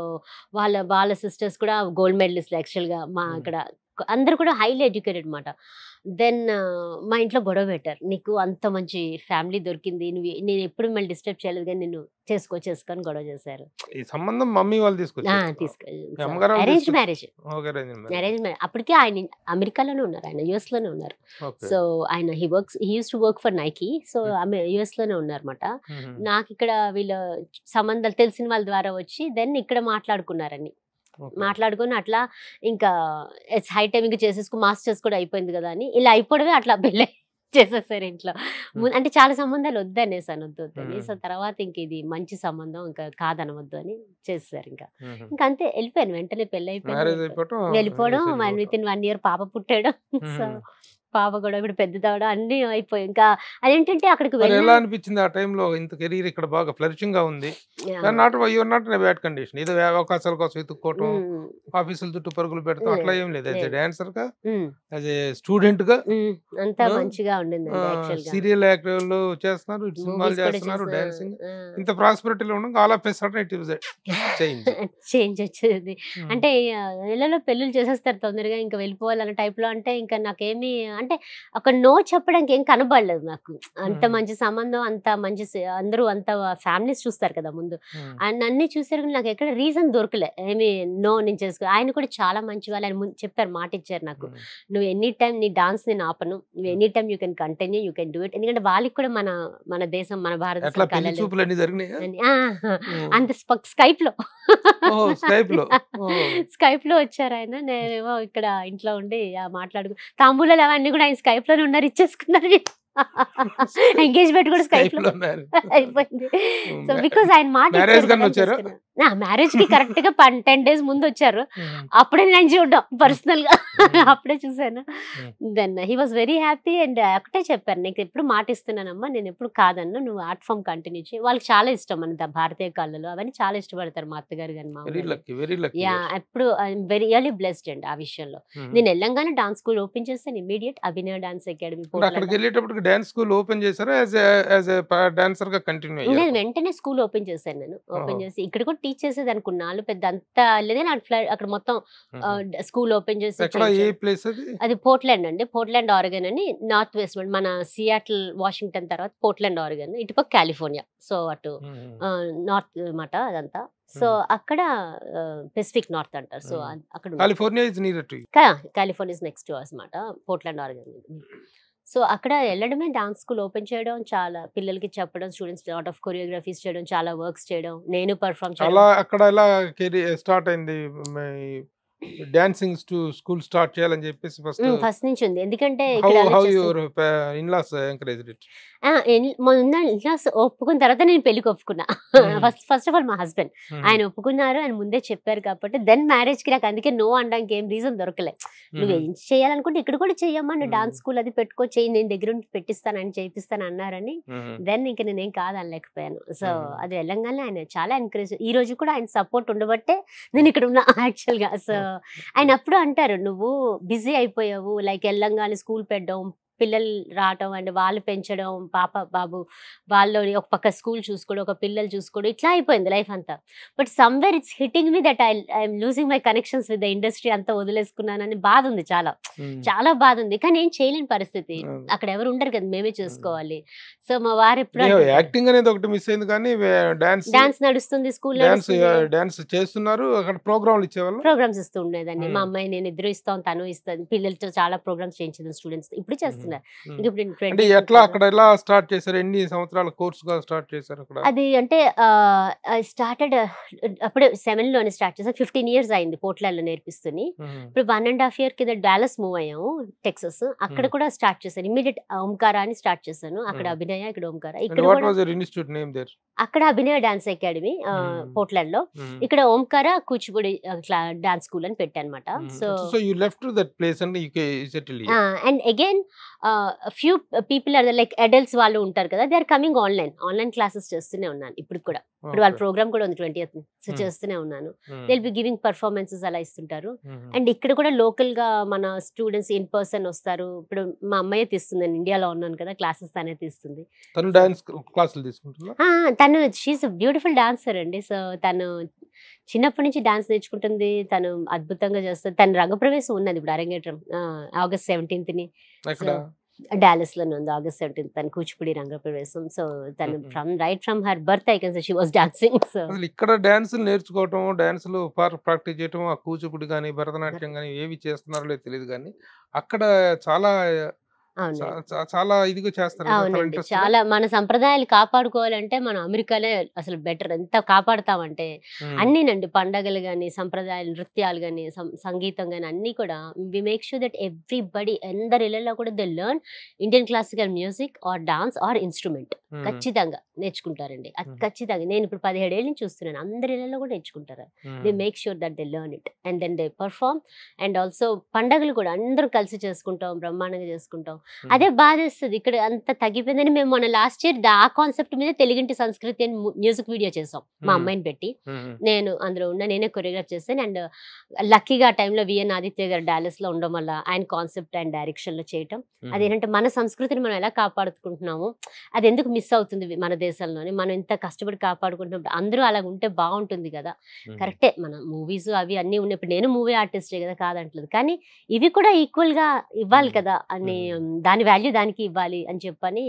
వాళ్ళ సిస్టర్స్ కూడా గోల్డ్ మెడలిస్ట్ యాక్చువల్గా. మా ఇక్కడ అందరు కూడా హైలీ ఎడ్యుకేటెడ్ అనమాట. దెన్ మా ఇంట్లో గొడవ పెట్టారు, నీకు అంత మంచి ఫ్యామిలీ దొరికింది, నేను ఎప్పుడు మిమ్మల్ని డిస్టర్బ్ చేయలేదు కానీ నిన్ను చేసుకొని గొడవ చేశారు. ఈ సంబంధం మమ్మీ వాళ్ళు అరేంజ్ మ్యారేజ్. అప్పటికే ఆయన అమెరికాలోనే ఉన్నారు, ఆయన యుఎస్ లోనే ఉన్నారు. సో ఆయన he use to work for Nike. So ఆమె యుఎస్ లోనే ఉన్నారన్నమాట. నాకు ఇక్కడ వీళ్ళ సంబంధాలు తెలిసిన వాళ్ళ ద్వారా వచ్చి దెన్ ఇక్కడ మాట్లాడుకున్నారని, మాట్లాడుకొని అట్లా ఇంకా ఇట్స్ హై టైం ఇంకా చేసేసుకుని మాస్టర్స్ కూడా అయిపోయింది కదా అని, ఇలా అయిపోవడమే అట్లా పెళ్ళి చేసేసారు ఇంట్లో. అంటే చాలా సంబంధాలు వద్దనేసాను, వద్దని. సో తర్వాత ఇంక ఇది మంచి సంబంధం, ఇంకా కాదనవద్దు అని చేసేసారు. ఇంకా అంతే వెళ్ళిపోయాను, వెంటనే పెళ్ళి అయిపోయాను, వెళ్ళిపోవడం. విత్ ఇన్ 1 year పాప పుట్టాడు. సో పాప కూడా ఇప్పుడు పెద్దదవడం అన్ని అయిపోయి ఇంకా అదేంటంటే అక్కడికి మరి ఎలా వెళ్ళిన అనిపించింది ఆ టైంలో ఇంత కెరీర్ ఇక్కడ బాగా ఫ్లరిషింగ్ గా ఉంది, not your not in bad condition, ఏదో అవకాశాల కోసం ఎత్తుక్కోవటం, ఆఫీసుల చుట్టూ పరుగులు పెడతాం అట్లా ఏం లేదు. యాజ్ ఎ డాన్సర్ గా, యాజ్ ఎ స్టూడెంట్ గా అంతా మంచిగా ఉండింది యాక్చువల్ గా. సీరియల్ యాక్టర్ లో చేస్తున్నారు, సినిమాలు మూవీస్ కూడా చేస్తున్నారు, డాన్సింగ్ చేస్తున్నారు. ఇంత ప్రాస్పెరిటీలో ఉండగా all of a sudden it was change. Change వచ్చేది అంటే ఇళ్ళలో పెళ్ళిళ్ళు చేసేస్తారు తొందరగా ఇంకా వెళ్ళిపోవాలన్న టైప్ లో. అంటే ఇంకా నాకేమి అంటే ఒక నో చెప్పడానికి ఏం కనబడలేదు నాకు. అంత మంచి సంబంధం, అంత మంచి అందరూ అంత ఫ్యామిలీస్ చూస్తారు కదా ముందు, అండ్ అన్ని చూసారు కానీ నాకు ఎక్కడ రీజన్ దొరకలే ఏమి నో నేను చేసుకో. ఆయన కూడా చాలా మంచి వాళ్ళు, ఆయన చెప్పారు, మాట ఇచ్చారు నాకు, నువ్వు ఎనీ టైం నీ డాన్స్ నేను ఆపను, నువ్వు any time you can continue, you can do it. ఎందుకంటే వాళ్ళకి కూడా మన మన దేశం మన భారతదేశం కళలు చూపులు అన్ని జరిగినాయి అని అంత స్కైప్ లో స్కైప్ లో వచ్చారు ఆయన. నేనేమో ఇక్కడ ఇంట్లో ఉండి మాట్లాడుకు తాంబూలాలు అవన్నీ కూడా ఆయన స్కైప్ లోనే ఉన్నారు, ఇచ్చేసుకున్నారు. ఎంగేజ్మెంట్ కూడా స్కైప్ లో అయిపోయింది. సో బికాస్ ఆయన మాట మ్యారేజ్ కి కరెక్ట్ గా 10 days ముందు వచ్చారు. అప్పుడే నేను చూడడం పర్సనల్ గా అప్పుడే చూసాను. Then he was very happy. And ఒకటే చెప్పారు, నీకు ఎప్పుడు మాట ఇస్తున్నానమ్మా, నేను ఎప్పుడు కాదన్ను, నువ్వు ఆర్ట్ ఫామ్ కంటిన్యూ చేయి. వాళ్ళకి చాలా ఇష్టం మన భారతీయ కళలు అవన్నీ చాలా ఇష్టపడతారు మా అత్తగారు కానీ మా యా. ఎప్పుడు వెరీ రియల్లీ బ్లెస్డ్ అండి ఆ విషయంలో. నేను వెళ్ళంగానే డాన్స్ స్కూల్ ఓపెన్ చేస్తాను ఇమీడియట్, అభినయ డాన్స్ అకాడమీ. అక్కడికి వెళ్ళేటప్పుడు డాన్స్ స్కూల్ ఓపెన్ చేశారా, యాజ్ ఎ డాన్సర్ గా కంటిన్యూ అయ్యారా? నేను వెంటనే స్కూల్ ఓపెన్ చేశాను. నేను ఓపెన్ చేసి ఇక్కడ కూడా టీచ్ చేసేది అనుకున్నాను, పెద్ద అంతా లేదే. అక్కడ మొత్తం స్కూల్ ఓపెన్ చేసి అది పోర్ట్లాండ్ అండి, పోర్ట్లాండ్ ఆరెగన్ అని నార్త్ వెస్ట్ మన సియాటిల్ వాషింగ్టన్ తర్వాత పోర్ట్లాండ్ ఆరెగన్, ఇటుపక్క కాలిఫోర్నియా. సో అటు నార్త్ అన్నమాట అదంతా. సో అక్కడ పెసిఫిక్ నార్త్ అంటారు. సో అక్కడ కాలిఫోర్నియా ఇస్ నెక్స్ట్ అన్నమాట, పోర్ట్లాండ్ ఆరెగన్. సో అక్కడ వెళ్ళడమే, డాన్స్ స్కూల్ ఓపెన్ చేయడం, చాలా పిల్లలకి చెప్పడం, స్టూడెంట్స్ లాట్ ఆఫ్ కొరియోగ్రఫీస్ చేయడం, చాలా వర్క్స్ చేయడం, నేను పర్ఫామ్ చేయడం. అక్కడ ఎలా స్టార్ట్ అయింది డాన్సింగ్ స్కూల్ స్టార్ట్ చేయాలని చెప్పేసి? ఫస్ట్ నుంచి ఉంది. ఎందుకంటే ఒప్పుకున్న తర్వాత నేను పెళ్లికి ఒప్పుకున్నా. ఫస్ట్ ఆఫ్ ఆల్ మా హస్బెండ్ ఆయన ఒప్పుకున్నారు, ఆయన ముందే చెప్పారు కాబట్టి దెన్ మ్యారేజ్ కి నాకు అందుకే నో అనడానికి ఏం రీజన్ దొరకలే. నువ్వు ఏం చేయాలనుకుంటే ఇక్కడ కూడా చెయ్యమ్మా, నువ్వు డాన్స్ స్కూల్ అది పెట్టుకో, చెయ్యి, నేను దగ్గర ఉండి పెట్టిస్తానని చేపిస్తాను అన్నారని దెన్ ఇంకా నేనేం కాదనలేకపోయాను. సో అది వెళ్ళంగానే ఆయన చాలా ఎంకరేజ్. ఈ రోజు కూడా ఆయన సపోర్ట్ ఉండబట్టే నేను ఇక్కడ ఉన్నా యాక్చువల్ గా. సో ఆయన అప్పుడు అంటారు, నువ్వు బిజీ అయిపోయావు, లైక్ వెళ్ళంగానే స్కూల్ పెట్టడం, పిల్లలు రావటం అండ్ వాళ్ళు పెంచడం, పాప బాబు వాళ్ళు ఒక పక్క స్కూల్ చూసుకోవడం, ఒక పిల్లలు చూసుకోవడం, ఇట్లా అయిపోయింది లైఫ్ అంతా. But somewhere it's hitting me that I'm losing my connections with the industry, అంతా వదిలేసుకున్నానని బాధ ఉంది, చాలా చాలా బాధ ఉంది. కానీ ఏం చేయలేని పరిస్థితి, అక్కడ ఎవరు ఉండరు కదా, మేమే చేసుకోవాలి. సో మా వారు ఎప్పుడు యాక్టింగ్ అనేది ఒకటి మిస్ అయింది, కానీ డాన్స్ నడుస్తుంది, స్కూల్ డాన్స్ చేస్తున్నారు, అక్కడ ప్రోగ్రామ్స్ ఇచ్చేవాళ్ళు, ప్రోగ్రామ్స్ ఇస్తూ ఉండేదాన్ని. మా అమ్మాయి నేను ఇద్దరు ఇస్తాం, తను ఇస్తాను, పిల్లలతో చాలా ప్రోగ్రామ్స్ చేయించింది స్టూడెంట్స్. ఇప్పుడు చేస్తున్నారు. ఎట్లా అక్కడ ఎలా స్టార్ట్ చేశారు, ఎన్ని సంవత్సరాల కోర్స్ గా స్టార్ట్ చేశారు అక్కడ? అది అంటే స్టార్టెడ్ అప్పుడే 7 లోనే స్టార్ట్ చేశాను. 15 years అయింది పోర్ట్లాండ్ లో నేర్పిస్తుంది. ఇప్పుడు 1.5 year కింద డాలస్ మూవ్ అయ్యాము, టెక్సస్. అక్కడ కూడా స్టార్ట్ చేశాను ఇమీడియట్. ఓంకారా అని స్టార్ట్ చేశాను, అక్కడ అభినయ, ఇక్కడ ఓంకారా. ఇక్కడ అక్కడ అభినయ డాన్స్ అకాడమీ పోర్ట్లాండ్ లో, ఇక్కడ ఓంకారా కూచిపూడి డాన్స్ స్కూల్ అని పెట్టాను అనమాట. So you left that place and you settle here. And again few people are like adults వాళ్ళు ఉంటారు కదా, they are coming online classes చేస్తూనే ఉన్నాను ఇప్పుడు కూడా. ఇప్పుడు వాళ్ళ ప్రోగ్రామ్ కూడా ఉంది 20th, సో చేస్తూనే ఉన్నాను. They will be giving performances అలా ఇస్తుంటారు. అండ్ ఇక్కడ కూడా లోకల్ గా మన స్టూడెంట్స్ ఇన్ పర్సన్ వస్తారు. ఇప్పుడు మా అమ్మాయి తీస్తుంది, నేను ఇండియాలో ఉన్నాను కదా, క్లాసెస్ తనే తీస్తుంది. తను షీఈస్ బ్యూటిఫుల్ డాన్సర్ అండి. సో తను చిన్నప్పటి నుంచి డాన్స్ నేర్చుకుంటుంది, తను అద్భుతంగా చేస్తుంది. తన రంగప్రవేశం ఉన్నది ఇప్పుడు అరంగేట్రం August 17th. డాలస్ లోనే ఉంది August 17th తన కూచిపూడి రంగప్రవేశం. సో తను from her birth I can say she was dancing. So ఇక్కడ డాన్స్ నేర్చుకోవటం, డాన్సులు ప్రాక్టీస్ చేయటం, ఆ కూచిపూడి కానీ భరతనాట్యం కానీ ఏవి చేస్తున్నారో తెలియదు, కానీ అక్కడ చాలా అవును చాలా ఇదిగా చేస్తారు కదా, చాలా అవునండి interest గా. చాలా మన సంప్రదాయాలు కాపాడుకోవాలంటే మనం అమెరికాలే అసలు బెటర్, ఎంత కాపాడుతామంటే ఉమ్, అన్నీనండి, పండగలు కానీ సంప్రదాయాలు, నృత్యాలు కానీ సంగీతం కానీ అన్నీ కూడా we make sure that everybody అందరి ఇళ్ళలో కూడా they learn Indian classical music or dance or instrument. Um, ఖచ్చితంగా నేర్చుకుంటారండి, అది ఉమ్, ఖచ్చితంగా. నేను ఇప్పుడు 17 ఏళ్ళ నుంచి చూస్తున్నాను, అందరి ఇళ్ళలో కూడా నేర్చుకుంటారు. They um, make sure that they learn it and then they perform. And also పండగలు కూడా అందరూ కలిసి చేసుకుంటాం, బ్రహ్మాండంగా చేసుకుంటాం. ఉమ్, అదే బాధేస్తుంది ఇక్కడ అంత తగ్గిపోయిందని. మేము మొన్న లాస్ట్ ఇయర్ ఆ కాన్సెప్ట్ మీద తెలుగింటి సంస్కృతి అని మ్యూజిక్ వీడియో చేసాం మా ఉమ్, అమ్మాయిని పెట్టి. ఉమ్, నేను అందులో ఉన్న, నేనే కొరియోగ్రాఫ్ చేశాను. అండ్ లక్కీగా ఆ టైంలో విఎన్ ఆదిత్య గారు డాలస్ లో ఉండడం వల్ల ఆయన కాన్సెప్ట్ అండ్ డైరెక్షన్ లో చేయటం. ఉమ్, అదేంటంటే మన సంస్కృతిని మనం ఎలా కాపాడుకుంటున్నాము, అది ఎందుకు మిస్ అవుతుంది మన దేశంలోని, మనం ఇంత కష్టపడి కాపాడుకుంటున్నప్పుడు అందరూ అలా ఉంటే బాగుంటుంది కదా. ఉమ్, కరెక్టే, మన మూవీస్ అవి అన్నీ ఉన్నాయి. ఇప్పుడు నేను మూవీ ఆర్టిస్టే కదా, కాదంటలేదు, కానీ ఇవి కూడా ఈక్వల్ గా ఇవ్వాలి కదా అని, దాని వాల్యూ దానికి ఇవ్వాలి అని చెప్పని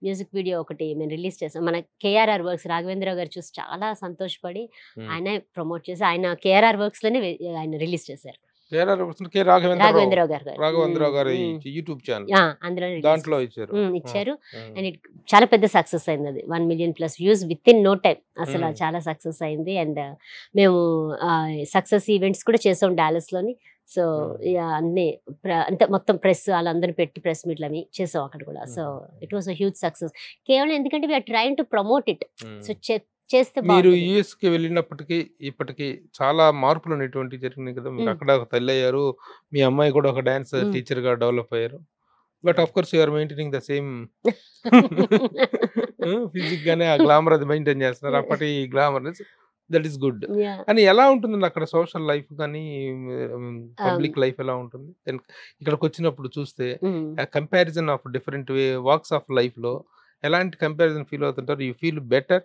మ్యూజిక్ వీడియో ఒకటి మేము రిలీజ్ చేసాం. మన కేఆర్ఆర్ వర్క్స్ రాఘవేంద్రరావు గారు చూసి చాలా సంతోషపడి ఉమ్. ఆయన ప్రమోట్ చేసి ఆయన కేఆర్ఆర్ వర్క్స్ లోనే ఆయన రిలీజ్ చేశారు. కె. రాఘవేంద్రరావు రాఘవేంద్రరావు గారు గారి యూట్యూబ్ ఛానల్ అందులో దాంట్లో ఇచ్చారు. ఇచ్చారు. ఉమ్, అండ్ ఇట్ చాలా పెద్ద సక్సెస్ అయింది, అది 1 million+ views with in no time. అసలు ఉమ్, చాలా సక్సెస్ అయింది. అండ్ మేము సక్సెస్ ఈవెంట్స్ కూడా చేసాం డాలస్ లోని. సో అన్ని అంటే మొత్తం ప్రెస్ వాళ్ళందరినీ పెట్టి ప్రెస్ మీట్లు అవి చేసాం అక్కడ కూడా. So it was a huge success, కేవలం ఎందుకంటే we are trying to promote it. Um. So చేస్తే మీరు బాగుంటుంది. యుఎస్ కి వెళ్ళినప్పటికీ ఇప్పటికి చాలా మార్పులు అనేటువంటి జరిగినాయి కదా. మీరు ఉమ్. అక్కడ ఒక తల్లి అయ్యారు, మీ అమ్మాయి కూడా ఒక డాన్స్ ఉమ్. టీచర్ గా డెవలప్ అయ్యారు. But of course you are maintaining the same physique గానే, ఆ గ్లామర్ అది మెయింటైన్ చేస్తున్నారు. అప్పటి glamourness, that is good. Yeah. అని ఎలా ఉంటుంది అక్కడ సోషల్ లైఫ్ కానీ పబ్లిక్ లైఫ్ ఎలా ఉంటుంది? Then ఇక్కడికి వచ్చినప్పుడు చూస్తే um. Comparison of different walks of life లో ఎలాంటి కంపారిజన్ ఫీల్ అవుతుంటారు? You feel better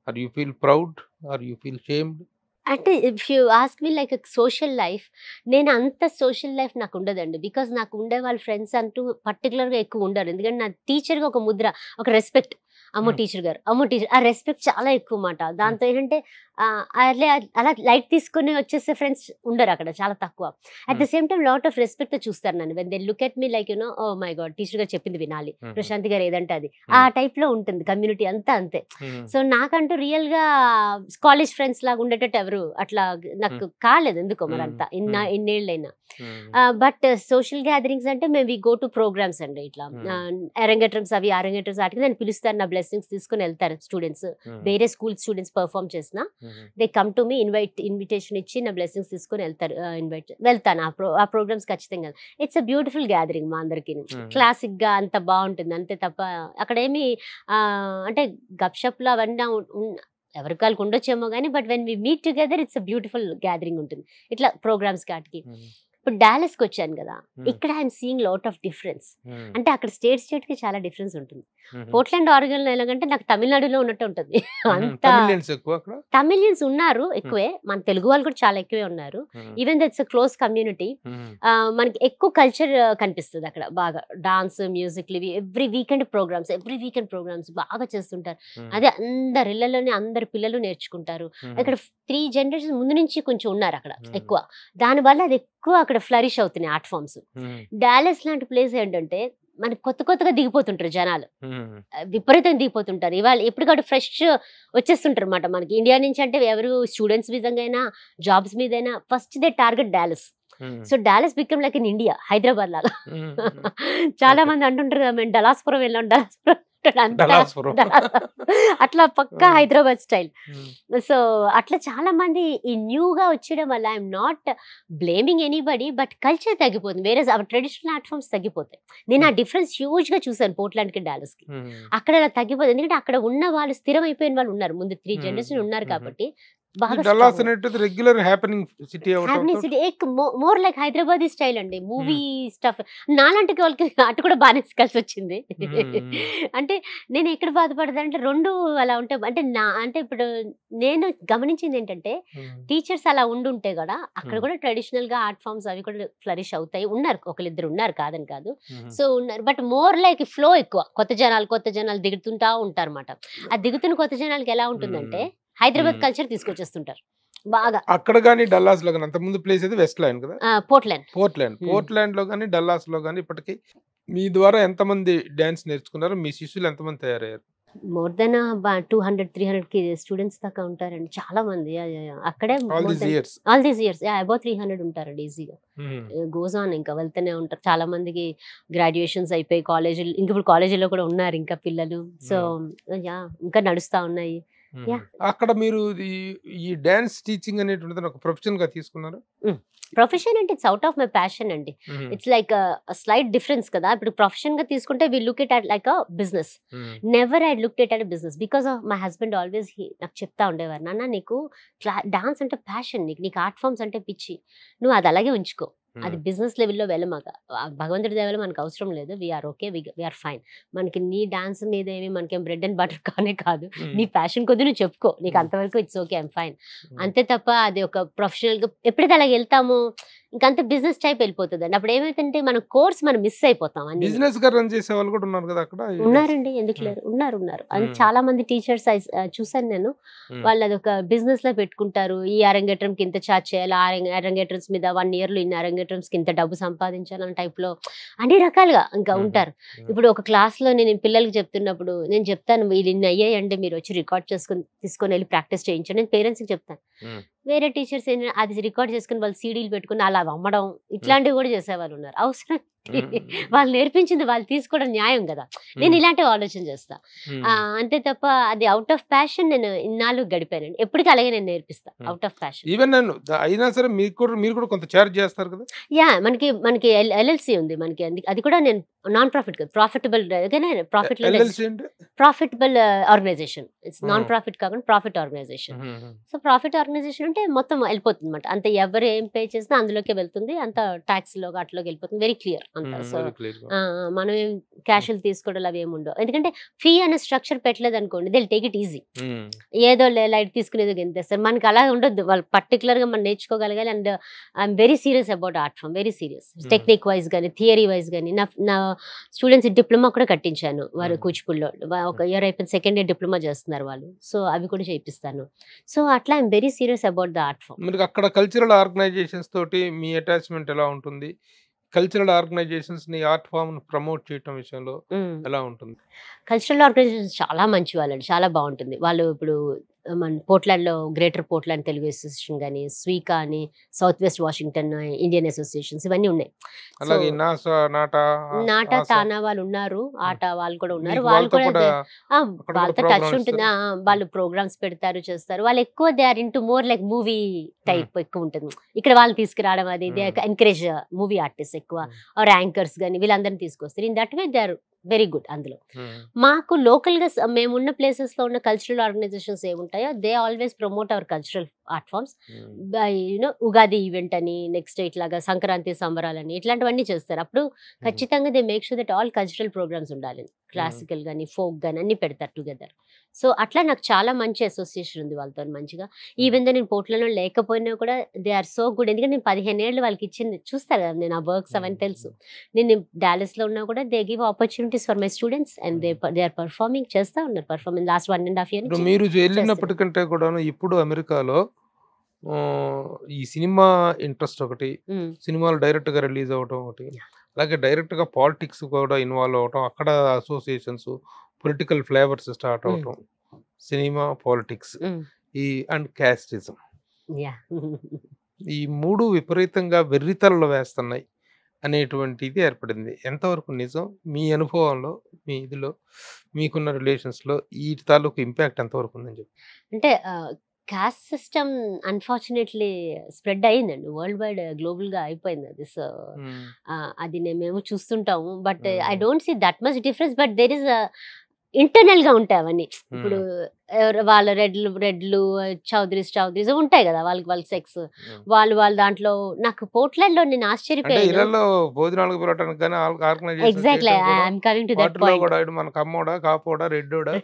or you feel proud or you feel shamed? అంటే if you ask me like social life, నేను అంత సోషల్ లైఫ్ నాకు ఉండదండి. బికాజ్ నాకు ఉండే వాళ్ళ ఫ్రెండ్స్ అంటూ పర్టికులర్గా ఎక్కువ ఉండరు. ఎందుకంటే నా టీచర్గా ఒక ముద్ర, ఒక రెస్పెక్ట్, అమ్మో టీచర్ గారు, అమ్మో టీచర్, ఆ రెస్పెక్ట్ చాలా ఎక్కువ మాట. దాంతో ఏంటంటే అలా లైట్ తీసుకుని వచ్చేసే ఫ్రెండ్స్ ఉండరు అక్కడ, చాలా తక్కువ. At the same time lot of respect చూస్తారు నన్ను. When they look at me like you know, oh my god teacher గారు చెప్పింది వినాలి, ప్రశాంతి గారు ఏదంటే అది, ఆ టైప్ లో ఉంటుంది కమ్యూనిటీ అంతా అంతే. సో నాకంటూ రియల్ గా కాలేజ్ ఫ్రెండ్స్ లాగా ఉండేటట్టు ఎవరు అట్లా నాకు కాలేదు ఎందుకో మరి అంతా ఇన్నేళ్ళైనా. బట్ సోషల్ గ్యాదరింగ్స్ అంటే మేము వి గో టు ప్రోగ్రామ్స్ అండి. ఇట్లా అరంగేట్రమ్స్ అవి అరంగేట్రమ్స్ వాటికి నన్ను పిలుస్తారు, నా బ్లెస్సింగ్స్ తీసుకుని వెళ్తారు స్టూడెంట్స్. వేరే స్కూల్ స్టూడెంట్స్ పర్ఫామ్ చేసిన they come to me, invitation ఇచ్చి నా బ్లెస్సింగ్స్ తీసుకుని వెళ్తారు. వెళ్తాను ఆ ప్రోగ్రామ్స్ ఖచ్చితంగా. ఇట్స్ అ బ్యూటిఫుల్ గ్యాదరింగ్ మా అందరికి, క్లాసిక్ గా అంత బాగుంటుంది అంతే తప్ప అక్కడ ఏమి అంటే గప్షప్లు అవన్నీ ఎవరికి వాళ్ళకి ఉండొచ్చేమో కానీ, but when we meet together it's a beautiful gathering ఉంటుంది ఇట్లా ప్రోగ్రామ్స్ కాటికి. ఇప్పుడు డాలస్కి వచ్చాను కదా, ఇక్కడ I'm seeing lot of difference. అంటే అక్కడ స్టేట్ కి చాలా డిఫరెన్స్ ఉంటుంది. పోర్ట్లాండ్ ఆరెగన్ ఎలాగంటే నాకు తమిళనాడులో ఉన్నట్టు ఉంటుంది. అంత తమిళియన్స్ ఉన్నారు ఎక్కువే, మన తెలుగు వాళ్ళు కూడా చాలా ఎక్కువే ఉన్నారు. Even that's close community. మనకి ఎక్కువ కల్చర్ కనిపిస్తుంది అక్కడ, బాగా డాన్స్, మ్యూజిక్, ఇవి ఎవ్రీ వీకెండ్ ప్రోగ్రామ్స్ బాగా చేస్తుంటారు. అదే అందరి ఇళ్లలోనే అందరు పిల్లలు నేర్చుకుంటారు. ఇక్కడ 3 generations ముందు నుంచి కొంచెం ఉన్నారు అక్కడ ఎక్కువ, దానివల్ల అది ఎక్కువ అక్కడ ఫ్లరిష్ అవుతున్నాయి ఆర్ట్ ఫామ్స్. డాలస్ లాంటి ప్లేస్ ఏంటంటే మనకి కొత్తగా దిగిపోతుంటారు జనాలు, విపరీతంగా దిగిపోతుంటారు. ఇవాళ ఎప్పటికప్పుడు ఫ్రెష్ వచ్చేస్తుంటారు అనమాట మనకి ఇండియా నుంచి. అంటే ఎవరు స్టూడెంట్స్ విధంగా అయినా జాబ్స్ మీదైనా first they target Dallas. So Dallas become like in India, Hyderabad లాగా. చాలా మంది అంటుంటారు కదా, మేము డలాస్పురం వెళ్ళాం, అట్లా పక్కా హైదరాబాద్ స్టైల్. సో అట్లా చాలా మంది ఈ న్యూగా వచ్చేయడం వల్ల I'm not blaming anybody, but culture తగ్గిపోతుంది, వేరే ట్రెడిషనల్ ఆర్ట్ ఫామ్స్ తగ్గిపోతాయి. నేను ఆ డిఫరెన్స్ హ్యూజ్ గా చూసాను పోర్ట్లాండ్కి డాలస్కి. అక్కడ అలా తగ్గిపోతుంది, ఎందుకంటే అక్కడ ఉన్న వాళ్ళు స్థిరమైపోయిన వాళ్ళు ఉన్నారు, ముందు 3 generations ఉన్నారు కాబట్టి. Regular happening city, more like Hyderabadi style అండి, మూవీ స్టఫ్. నాలాంటి వాళ్ళకి అటు కూడా బాగానే కలిసి వచ్చింది. అంటే నేను ఎక్కడ బాధపడదా అంటే 2 అలా ఉంటాయి. అంటే ఇప్పుడు నేను గమనించింది ఏంటంటే టీచర్స్ అలా ఉండుంటే కూడా అక్కడ కూడా ట్రెడిషనల్ గా ఆర్ట్ ఫామ్స్ అవి కూడా ఫ్లరిష్ అవుతాయి. ఉన్నారు, ఒకరిద్దరు ఉన్నారు, కాదని కాదు. సో ఉన్నారు, బట్ మోర్ లైక్ ఫ్లో ఎక్కువ. కొత్త జనాలు దిగుతుంటా ఉంటారు అన్నమాట. ఆ దిగుతున్న కొత్త జనాలకి ఎలా ఉంటుందంటే హైదరాబాద్ కల్చర్ తీసుకొచ్చేస్తుంటారు బాగా. అక్కడ కానీ డల్లాస్ లో కానీ అంత ముందు ప్లేస్ అయితే వెస్ట్ లైన్ కదా, పోర్ట్లాండ్ లో కానీ డల్లాస్ లో కానీ ఇప్పటికీ మీ ద్వారా ఎంతమంది డాన్స్ నేర్చుకున్నారు? మీ శిష్యులు ఎంతమంది తయారయ్యారు? మోర్ దెన్ 200-300 స్టూడెంట్స్ దాకా ఉంటారండి, చాలా మంది. అక్కడే all these years. All these years about 300 ఉంటారండి ఈజీగా. గోస్ ఆన్, ఇంకా వెళ్తూనే ఉంటారు. చాలా మందికి గ్రాడ్యుయేషన్స్ అయిపోయి కాలేజీలు, ఇంక ఇప్పుడు కాలేజీలో కూడా ఉన్నారు ఇంకా పిల్లలు. సో యా, ఇంకా నడుస్తా ఉన్నాయి. Yeah. అక్కడ మీరు ఈ డాన్స్ టీచింగ్ అనేటువంటిది ఒక ప్రొఫెషన్ గా తీసుకున్నారు? ప్రొఫెషన్ అంటే it's out of my passion అండి. ఇట్స్ లైక్ స్లైట్ డిఫరెన్స్ కదా. ఇప్పుడు ప్రొఫెషన్ గా తీసుకుంటే we look it at like a business. Never I look it at business because of my husband always నాకు చెప్తా ఉండేవారు, నాన్న నీకు డాన్స్ అంటే ప్యాషన్, నీకు ఆర్ట్ ఫామ్స్ అంటే పిచ్చి, నువ్వు అది అలాగే ఉంచుకో, అది బిజినెస్ లెవెల్లో వెళ్ళమాక. భగవంతుడి దేవలో మనకు అవసరం లేదు, వీఆర్ ఓకే, వీఆర్ ఫైన్. మనకి నీ డాన్స్ మీద ఏమి మనకేం బ్రెడ్ అండ్ బటర్ కానే కాదు, నీ ప్యాషన్ కొద్ది నువ్వు చెప్పుకో, నీకు అంతవరకు ఇట్స్ ఓకే, ఐమ్ ఫైన్. అంతే తప్ప అది ఒక ప్రొఫెషనల్గా ఎప్పుడైతే అలాగ వెళ్తామో ఇంకంత బిజినెస్ టైప్ వెళ్ళిపోతుంది అండి. అప్పుడు ఏమైతుందంటే మన కోర్స్ మనం మిస్ అయిపోతాం. అన్ని బిజినెస్ గా రన్ చేసే వాళ్ళు కూడా ఉన్నారు కదా అక్కడ? ఉన్నారండి, ఎందుకు లేరు, ఉన్నారు. అది చాలా మంది టీచర్స్ చూసాను నేను. వాళ్ళు అది ఒక బిజినెస్ లో పెట్టుకుంటారు. ఈ అరంగేట్రంకి ఇంత ఛార్జ్ చేయాలి, ఆ అరంగేట్రమ్స్ మీద 1 year లో ఇన్ని అరంగేట్రమ్స్ కి ఇంత డబ్బు సంపాదించాలని టైప్ లో అన్ని రకాలుగా ఇంకా ఉంటారు. ఇప్పుడు ఒక క్లాస్ లో నేను పిల్లలకి చెప్తున్నప్పుడు నేను చెప్తాను, వీళ్ళు ఇన్ని అయ్యాయండి, మీరు వచ్చి రికార్డ్ తీసుకొని వెళ్ళి ప్రాక్టీస్ చేయించండి నేను పేరెంట్స్ కి చెప్తాను. వేరే టీచర్స్ ఏంటంటే అది రికార్డ్ చేసుకుని వాళ్ళు సీడీలు పెట్టుకుని అలా అమ్మడం ఇట్లాంటివి కూడా చేసేవాళ్ళు ఉన్నారు. అవసరం వాళ్ళు నేర్పించింది వాళ్ళు తీసుకోవడం న్యాయం కదా. నేను ఇలాంటివి ఆలోచన చేస్తా. అంతే తప్ప అది అవుట్ ఆఫ్ ప్యాషన్ నేను ఇన్నాళ్ళు గడిపానండి. ఎప్పటికీ అలాగే నేను నేర్పిస్తా అవుట్ ఆఫ్ ప్యాషన్. ఈవెన్ నేను అయినా సరే మీరు కూడా కొంత చార్జ్ చేస్తారు కదా? యా, మనకి ఎల్ఎల్సి ఉంది మనకి. అది కూడా నేను నాన్ ప్రాఫిట్ కదా, profitable profitable organization. It's non profit కాకుండా profit organization. So profit organization అంటే మొత్తం వెళ్ళిపోతుంది అనమాట. అంత ఎవరు ఏం పే చేసినా అందులోకే వెళ్తుంది, అంత ట్యాక్స్ లో అట్లోకి వెళ్ళిపోతుంది. వెరీ క్లియర్ అంతా. సో మనం ఏం క్యాషులు తీసుకోవడం అవి ఏమి ఉండవు. ఎందుకంటే ఫీ అనే స్ట్రక్చర్ పెట్టలేదు అనుకోండి, దే టేక్ ఇట్ ఈజీ. ఏదో లైట్ తీసుకునేది గెంతేస్తారు. మనకి అలా ఉండొద్దు. వాళ్ళు పర్టికులర్ గా మనం నేర్చుకోగలగాలి. And I'm very serious about art form, very serious. Technique wise కానీ థియరీ వైజ్ కానీ నా స్టూడెంట్స్ డిప్లొమా కూడా కట్టించాను. వారు కూచిపూడిలో 1 year అయిపోయిన 2nd year డిప్లొమా చేస్తున్నారు వాళ్ళు. సో అవి కూడా చేయిస్తాను. సో అట్లా I'm very serious about the art form. మీరు అక్కడ కల్చరల్ ఆర్గనైజేషన్స్ తోటి మీ అటాచ్మెంట్ ఎలా ఉంటుంది? కల్చరల్ ఆర్గనైజేషన్స్ ని ఆర్ట్ ఫామ్ ప్రమోట్ చేయడం విషయంలో ఎలా ఉంటుంది? కల్చరల్ ఆర్గనైజేషన్స్ చాలా మంచి వాళ్ళండి, చాలా బాగుంటుంది. వాళ్ళు ఇప్పుడు మన పోర్ట్లాండ్లో గ్రేటర్ పోర్ట్లాండ్ తెలుగు అసోసియేషన్ కానీ, స్వీకా అని, south west Washington Indian associations ఇవన్నీ ఉన్నాయి. నాటా తానా వాళ్ళు ఉన్నారు, ఆట వాళ్ళు కూడా ఉన్నారు. వాళ్ళు కూడా వాళ్ళతో టచ్ ఉంటుంది. వాళ్ళు ప్రోగ్రామ్స్ పెడతారు, చేస్తారు. వాళ్ళు ఎక్కువ they are into more like movie type ఎక్కువ ఉంటుంది. ఇక్కడ వాళ్ళు తీసుకురావడం అది ఎంకరేజ్ మూవీ ఆర్టిస్ట్ ఎక్కువ, ఆర్ యాంకర్స్ కానీ వీళ్ళందరినీ తీసుకొస్తారు. In that way they are very good. అందులో మాకు లోకల్ గా మేమున్న ప్లేసెస్ లో ఉన్న కల్చరల్ ఆర్గనైజేషన్స్ ఏముంటాయో they always promote our cultural art forms. You know Ugadi event అని, నెక్స్ట్ ఇట్లాగా సంక్రాంతి సంబరాలని ఇట్లాంటివన్నీ చేస్తారు. అప్పుడు ఖచ్చితంగా they make sure that all cultural programmes ఉండాలి. క్లాసికల్ కానీ ఫోక్ కానీ అన్ని పెడతారు టుగెదర్. సో అట్లా నాకు చాలా మంచి అసోసియేషన్ ఉంది వాళ్ళతో మంచిగా. ఈవెన్ దో నేను పోర్ట్లాండ్లో లేకపోయినా కూడా దే ఆర్ సో గుడ్. ఎందుకంటే నేను 15 ఏళ్ళు వాళ్ళకి ఇచ్చింది చూస్తారు కదా, నేను ఆ వర్క్స్ అవన్నీ తెలుసు. నేను డాలస్లో ఉన్నా కూడా they give opportunities for my students and they are performing, చేస్తూ ఉన్నారు పర్ఫార్మెన్స్ లాస్ట్ 1.5 years. మీరు వెళ్ళినప్పటికంటే కూడా ఇప్పుడు అమెరికాలో ఈ సినిమా ఇంట్రెస్ట్ ఒకటి, సినిమాలు డైరెక్ట్ గా రిలీజ్ అవడం ఒకటి, అలాగే డైరెక్ట్ గా పాలిటిక్స్ కూడా ఇన్వాల్వ్ అవటం, అక్కడ అసోసియేషన్స్ పొలిటికల్ ఫ్లేవర్స్ స్టార్ట్ అవటం, సినిమా పాలిటిక్స్ ఈ అండ్ క్యాస్టిజం, ఈ 3 విపరీతంగా వెర్రితలలో వేస్తున్నాయి అనేటువంటిది ఏర్పడింది. ఎంతవరకు నిజం మీ అనుభవంలో, మీ ఇదిలో మీకున్న రిలేషన్స్ లో ఈ తాలూకు ఇంపాక్ట్ ఎంతవరకు ఉందని చెప్పి? అంటే కాస్ట్ సిస్టమ్ అన్ఫార్చునేట్లీ స్ప్రెడ్ అయ్యిందండి, వరల్డ్ వైడ్ గ్లోబల్ గా అయిపోయింది అది. సో అది మేము చూస్తుంటాము. But I don't see that much difference. But there is internal గా ఉంటాయి అవన్నీ. ఇప్పుడు వాళ్ళ రెడ్లు చౌదరీస్ ఉంటాయి కదా, వాళ్ళకి సెక్స్ వాళ్ళు దాంట్లో. నాకు పోర్ట్లాండ్ లో నేను ఆశ్చర్యపోయాను. Exactly I'm coming to that point. మనకు అమ్మోడా కాపోడా రెడ్డోడా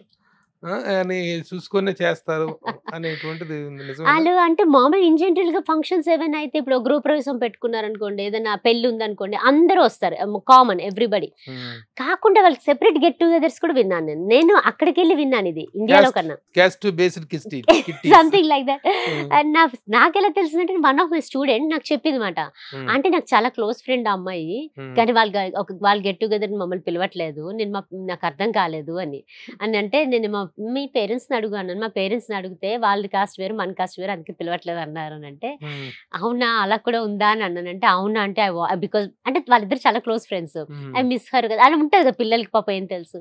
అని చూసుకునే చేస్తారు అనేటువంటిది నిజమే. వాళ్ళు అంటే మామూలు ఇన్ జనరల్ గా ఫంక్షన్స్ ఏమైనా అయితే ఇప్పుడు గృహ ప్రవేశం పెట్టుకున్నారనుకోండి, ఏదైనా పెళ్లి ఉందనుకోండి, అందరూ వస్తారు, కామన్ ఎవ్రీబడి. కాకుండా వాళ్ళకి సెపరేట్ గెట్ టుగెదర్స్ కూడా విన్నాను నేను అక్కడికి వెళ్ళి విన్నాను, ఇది ఇండియాలో కన్నా క్యాస్ట్ బేస్డ్ కిస్టీ సంథింగ్ లైక్ దట్. అండ్ నాకెలా తెలిసిందంటే వన్ ఆఫ్ మై స్టూడెంట్ నాకు చెప్పింది మాట, అంటే నాకు చాలా క్లోజ్ ఫ్రెండ్ అమ్మాయి, కానీ వాళ్ళు గెట్ టుగెదర్ మమ్మల్ని పిలవట్లేదు, నాకు అర్థం కాలేదు అని అంటే నేను మీ పేరెంట్స్ ని అడుగు, మా పేరెంట్స్ ని అడిగితే వాళ్ళ కాస్ట్ వేరు మన కాస్ట్ వేరు అందుకే పిలవట్లేదు అన్నారు అని అంటే, అవునా అలా కూడా ఉందా అని అన్నానంటే, అవునా అంటే బికాస్ అంటే వాళ్ళిద్దరు చాలా close friends, I miss her కదా, అలా ఉంటుంది కదా పిల్లలకి పాప ఏం తెలుసు.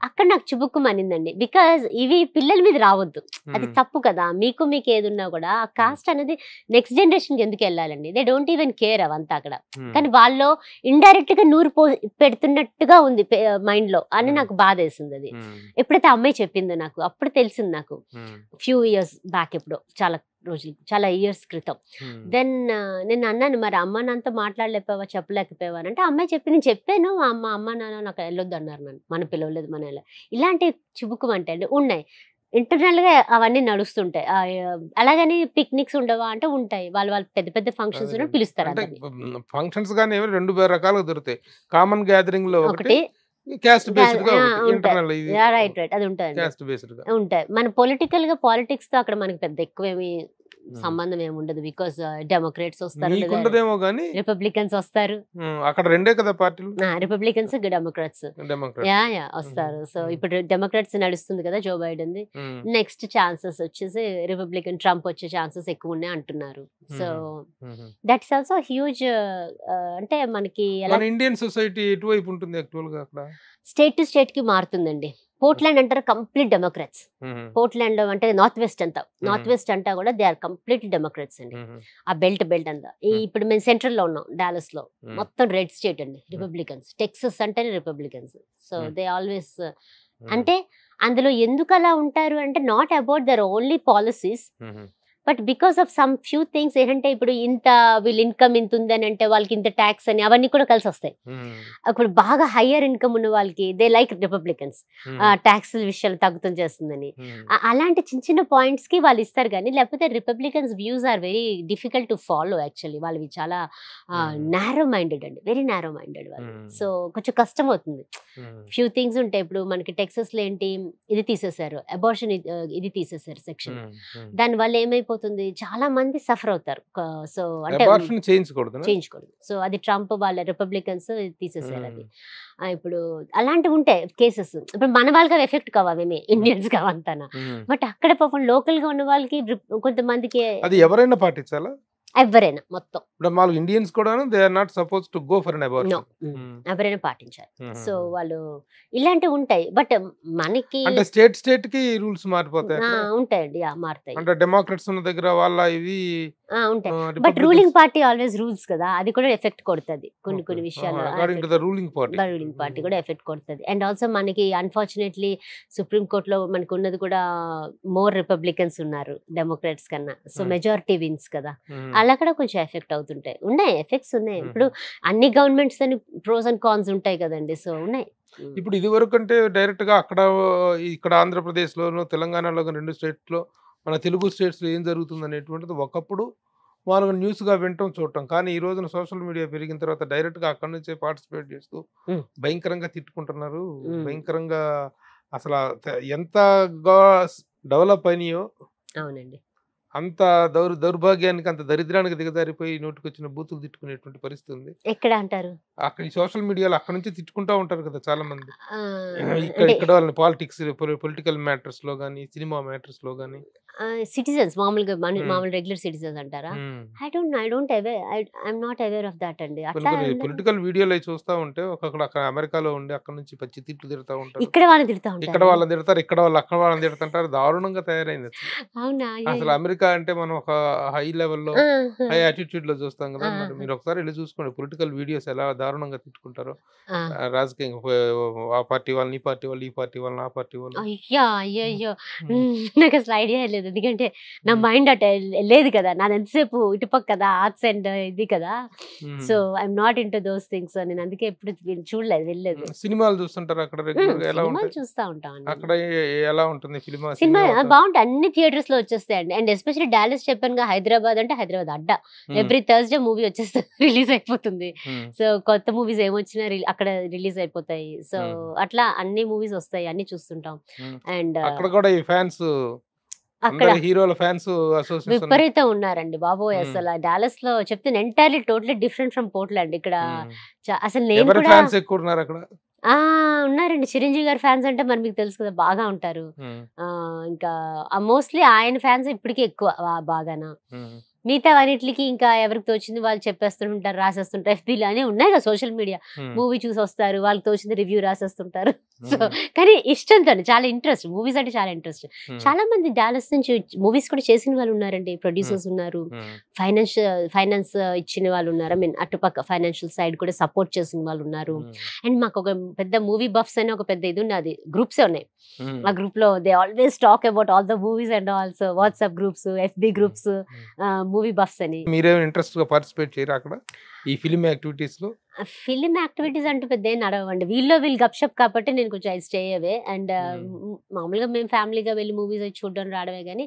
అక్కడ నాకు చుబుక్కుమనిందండి, బికాజ్ ఇవి పిల్లల మీద రావద్దు, అది తప్పు కదా. మీకు ఏది ఉన్నా కూడా ఆ కాస్ట్ అనేది నెక్స్ట్ జనరేషన్ కి ఎందుకు వెళ్ళాలండి, దే డోంట్ ఈవెన్ కేర్ అవంతా అక్కడ. కానీ వాళ్ళు ఇండైరెక్ట్ గా నూరు పెడుతున్నట్టుగా ఉంది మైండ్ లో అని నాకు బాధ వేసింది. అది ఎప్పుడైతే అమ్మాయి చెప్పిందో నాకు అప్పుడు తెలిసింది, నాకు ఫ్యూ ఇయర్స్ బ్యాక్, ఎప్పుడో చాలా రోజులు, చాలా ఇయర్స్ క్రితం. దెన్ నేను అన్నాను, మరి అమ్మ నాన్నతో మాట్లాడలేకపోయావా, చెప్పలేకపోయావా అంటే, అమ్మాయి చెప్పి నేను చెప్పాను, అమ్మ నాన్న నాకు వెళ్ళొద్దు అన్నారు, నన్ను మన పిలవలేదు మన ఇలాంటి చుబుకుమంటే అండి ఉన్నాయి. ఇంటర్నల్ గా అవన్నీ నడుస్తుంటాయి. అలాగని పిక్నిక్స్ ఉండవా అంటే ఉంటాయి, వాళ్ళు పెద్ద పెద్ద ఫంక్షన్స్ పిలుస్తారు. ఫంక్షన్స్ కానీ రెండు రకాలుగా దొరుకుతాయి. కామన్ గ్యాదరింగ్ లో ఒకటి క్యాస్ట్ బేస్డ్ గా ఇంటర్నల్ రైట్ అది ఉంటుంది, క్యాస్ట్ బేస్డ్ గా ఉంటాయి. మన పొలిటికల్ గా పాలిటిక్స్ తో అక్కడ మనకి పెద్ద ఎక్కువేమి సంబంధం ఏమి ఉండదు, బికాస్ డెమోక్రాట్స్ వస్తారు, రిపబ్లికన్స్ వస్తారు, అక్కడ రెండే కదా పార్టీలు, రిపబ్లికన్స్ డెమోక్రాట్స్ వస్తారు. సో ఇప్పుడు డెమోక్రాట్స్ నడుస్తుంది కదా జో బైడెన్ ది, నెక్స్ట్ ఛాన్సెస్ వచ్చేసి రిపబ్లికన్ ట్రంప్ వచ్చే ఛాన్సెస్ ఎక్కువ ఉన్నాయి అంటున్నారు. So that's also huge. అంటే మనకి ఇండియన్ సొసైటీ ఎటువైపు ఉంటుంది యాక్చువల్ గా, అక్కడ స్టేట్ టు స్టేట్ కి మారుతుందండి. పోర్ట్లాండ్ అంటారు కంప్లీట్ డెమోక్రాట్స్, పోర్ట్లాండ్ అంటే నార్త్ వెస్ట్ అంతా కూడా దే ఆర్ కంప్లీట్ డెమోక్రాట్స్ అండి. ఆ బెల్ట్ అంతా ఇప్పుడు మేము సెంట్రల్ లో ఉన్నాం, డాలస్ లో, మొత్తం రెడ్ స్టేట్ అండి, రిపబ్లికన్స్. టెక్సస్ అంటేనే రిపబ్లికన్స్. సో దే ఆల్వేస్ అంటే అందులో ఎందుకు అలా ఉంటారు అంటే, not about their only policies, but because of some few things. ఏంటంటే ఇప్పుడు ఇంత వీళ్ళ ఇన్కమ్ ఇంత ఉందని అంటే వాళ్ళకి ఇంత ట్యాక్స్ అని అవన్నీ కూడా కలిసి వస్తాయి. అప్పుడు బాగా హయ్యర్ ఇన్కమ్ ఉన్న వాళ్ళకి దే లైక్ రిపబ్లికన్స్, ట్యాక్స్ విషయాలు తగ్గుతం చేస్తుందని, అలాంటి చిన్న చిన్న పాయింట్స్ కి వాళ్ళు ఇస్తారు. కానీ లేకపోతే Republicans views are very difficult to follow actually. వాళ్ళవి చాలా నారో మైండెడ్ అండి, వెరీ నారో మైండెడ్ వాళ్ళు. సో కొంచెం కష్టం అవుతుంది. ఫ్యూ థింగ్స్ ఉంటాయి. ఇప్పుడు మనకి టెక్సస్ లో ఏంటి, ఇది తీసేశారు, అబార్షన్ ఇది తీసేశారు సెక్షన్, దాని వల్ల ఏమైపోతుంది, చాలా మంది సఫర్ అవుతారు. సో అంటే చేయించకూడదు. సో అది ట్రంప్ వాళ్ళ రిపబ్లికన్స్ తీసేసారు అది. ఇప్పుడు అలాంటివి ఉంటాయి కేసెస్. ఇప్పుడు మన వాళ్ళకి ఎఫెక్ట్ కావేమి, ఇండియన్స్ కావంతానా, బట్ అక్కడ పాపం లోకల్ గా ఉన్న వాళ్ళకి కొంతమందికి అది ఎవరైనా పాటించాలా, ఎవరైనా మొత్తం ఇండియన్స్ కూడా they are not suppose to go for an abortion, ఎవరైనా పాటించాలి. సో వాళ్ళు ఇలాంటివి ఉంటాయి. బట్ మనకి అంటే స్టేట్ కి రూల్స్ మారిపోతాయి, ఉంటాయండి, మారుతాయి. అంటే డెమోక్రాట్స్ ఉన్న దగ్గర వాళ్ళ ఇవి ఉంటాయి. But ruling party always rules కదా, అది కూడా ఎఫెక్ట్ కొడుతుంది కొన్ని విషయాలు. రూలింగ్ పార్టీ కూడా ఎఫెక్ట్ కొడుతుంది. అండ్ ఆల్సో మనకి అన్ఫార్చునేట్లీ సుప్రీం కోర్ట్ లో మనకు ఉన్నది కూడా మోర్ రిపబ్లికన్స్ ఉన్నారు డెమోక్రాట్స్ కన్నా. సో మెజారిటీ విన్స్ కదా, అలా కూడా కొంచెం ఎఫెక్ట్ అవుతుంటాయి. ఉన్నాయి, ఎఫెక్ట్స్ ఉన్నాయి. ఇప్పుడు అన్ని గవర్నమెంట్స్ అని ప్రోస్ అండ్ కాన్స్ ఉంటాయి కదండి. సో ఉన్నాయి. ఇప్పుడు ఇది వరకు అంటే డైరెక్ట్ గా ఇక్కడ ఆంధ్రప్రదేశ్ లోను, తెలంగాణలో రెండు స్టేట్స్ లో, మన తెలుగు స్టేట్స్ లో ఏం జరుగుతుంది అనేటువంటిది ఒకప్పుడు వాళ్ళు న్యూస్ గా వినటం చూడటం. కానీ ఈ రోజున సోషల్ మీడియా పెరిగిన తర్వాత డైరెక్ట్ గా అక్కడి నుంచే పార్టిసిపేట్ చేస్తూ భయంకరంగా తిట్టుకుంటున్నారు. భయంకరంగా అసలు ఎంత డెవలప్ అయినాయో, అవునండి, అంత దౌర్భాగ్యానికి, అంత దరిద్రానికి దిగజారిపోయి నోటికి వచ్చిన బూతులు తిట్టుకునేటువంటి పరిస్థితి ఉంది. ఎక్కడ అంటారు, అక్కడ ఈ సోషల్ మీడియాలో అక్కడ నుంచి తిట్టుకుంటా ఉంటారు కదా చాలా మంది. ఇక్కడ వాళ్ళని పాలిటిక్స్, పొలిటికల్ మ్యాటర్స్ లో గానీ, సినిమా మ్యాటర్స్ లో గానీ, సిటిజన్స్ మామూలుగా మామూలు రెగ్యులర్ సిటిజన్స్ అంటారా? I'm not aware of that అండి. పొలిటికల్ వీడియోలు చూస్తా ఉంటే అక్కడ అమెరికాలో ఉండి అక్కడ నుంచి పచ్చి తిట్లు తిడతా ఉంటారు. ఇక్కడ వాళ్ళని తిడతారు, ఇక్కడ వాళ్ళు అక్కడ వాళ్ళని తిడుతుంటారు. దారుణంగా తయారైంది. అవునా? అసలు అమెరికా అంటే మనం ఒక హై లెవెల్లో, హై యాటిట్యూడ్ లో చూస్తాం కదా. మీరు ఒకసారి వెళ్ళి చూసుకోండి పొలిటికల్ వీడియోస్ ఎలా దారుణంగా తిట్టుకుంటారో. రాజకీయంగా ఆ పార్టీ వాళ్ళని, ఈ పార్టీ వాళ్ళు, ఈ పార్టీ వాళ్ళని, ఆ పార్టీ వాళ్ళు. అయ్యో నాకు అసలు ఐడియా లేదు. చేయలేదు, ఎందుకంటే నా మైండ్ అట్ లేదు కదా, నాది ఎంతసేపు ఇటుపక్క కదా ఆర్ట్స్ అండ్ ఇది కదా. So I'm not in to those things. నేను అందుకే ఎప్పుడు చూడలేదు, వెళ్ళలేదు. సినిమాలు చూస్తుంటారు అక్కడ రెగ్యులర్ గా? ఎలా సినిమాలు ఉంటాయి చూస్తా ఉంటాం అక్కడ? ఎలా ఉంటుంది సినిమా? సినిమా? బాగుంటాయి, అన్ని థియేటర్స్ లో వచ్చేస్తాయండి. అండ్ ఎస్పెషల్లీ డాలస్ చెప్పాను, హైదరాబాద్ అంటే హైదరాబాద్ అడ్డా, ఎవ్రీ థర్స్డే మూవీ వచ్చేస్తుంది, రిలీజ్ అయిపోతుంది. సో కొత్త మూవీస్ ఏమొచ్చినా అక్కడ రిలీజ్ అయిపోతాయి. సో అట్లా అన్ని మూవీస్ వస్తాయి, అన్ని చూస్తుంటాం. అండ్ అక్కడ కూడా ఈ ఫ్యాన్స్, అక్కడ హీరోల ఫ్యాన్స్ అసోసియేషన్ విపరీతం ఉన్నారండి బాబోయ్. అసలు డాలస్ లో చెప్తే entirely totally different from Portland. ఇక్కడ అసలు నేను ఎవరి కూడా ఫ్యాన్స్ ఎక్కువ ఉన్నారు అక్కడ? ఉన్నారండి, చిరంజీవి గారి ఫ్యాన్స్ అంటే మరి మీకు తెలుసు కదా, బాగా ఉంటారు. ఇంకా మోస్ట్లీ ఆయన ఫ్యాన్స్ ఇప్పటికీ ఎక్కువ బాగానా. మిగతా అన్నిటికి ఇంకా ఎవరికి తోచింది వాళ్ళు చెప్పేస్తుంటారు, రాసేస్తుంటారు. FBలో అనే ఉన్నాయి కదా సోషల్ మీడియా, మూవీ చూసి వస్తారు, వాళ్ళకి తోచింది రివ్యూ రాసేస్తుంటారు. సో కానీ ఇష్టంతో, చాలా ఇంట్రెస్ట్, మూవీస్ అంటే చాలా ఇంట్రెస్ట్. చాలా మంది డాలస్ నుంచి మూవీస్ కూడా చేసిన వాళ్ళు ఉన్నారండి, ప్రొడ్యూసర్స్ ఉన్నారు, ఫైనాన్స్ ఇచ్చిన వాళ్ళు ఉన్నారు, ఐ మీన్ అటుపక్క ఫైనాన్షియల్ సైడ్ కూడా సపోర్ట్ చేసిన వాళ్ళు ఉన్నారు. అండ్ మాకు ఒక పెద్ద మూవీ బఫ్స్ అని ఒక పెద్ద ఇది ఉన్నది, గ్రూప్సే ఉన్నాయి. ఆ గ్రూప్ లో they always talk about all the movies and also WhatsApp groups, FB groups, movie buffs అని. మీరేమో ఇంట్రెస్ట్ గా పార్టిసిపేట్ చేయరు అక్కడ ఈ ఫిల్మ్ యాక్టివిటీస్ లో? ఫిలిం యాక్టివిటీస్ అంటే పెద్ద ఏం నడవండి, వీళ్ళు గప్షప్ కాబట్టి నేను కొంచెం ఐ స్టే అవే. అండ్ మామూలుగా మేము ఫ్యామిలీగా వెళ్ళి మూవీస్ చూడడం రావడమే, కానీ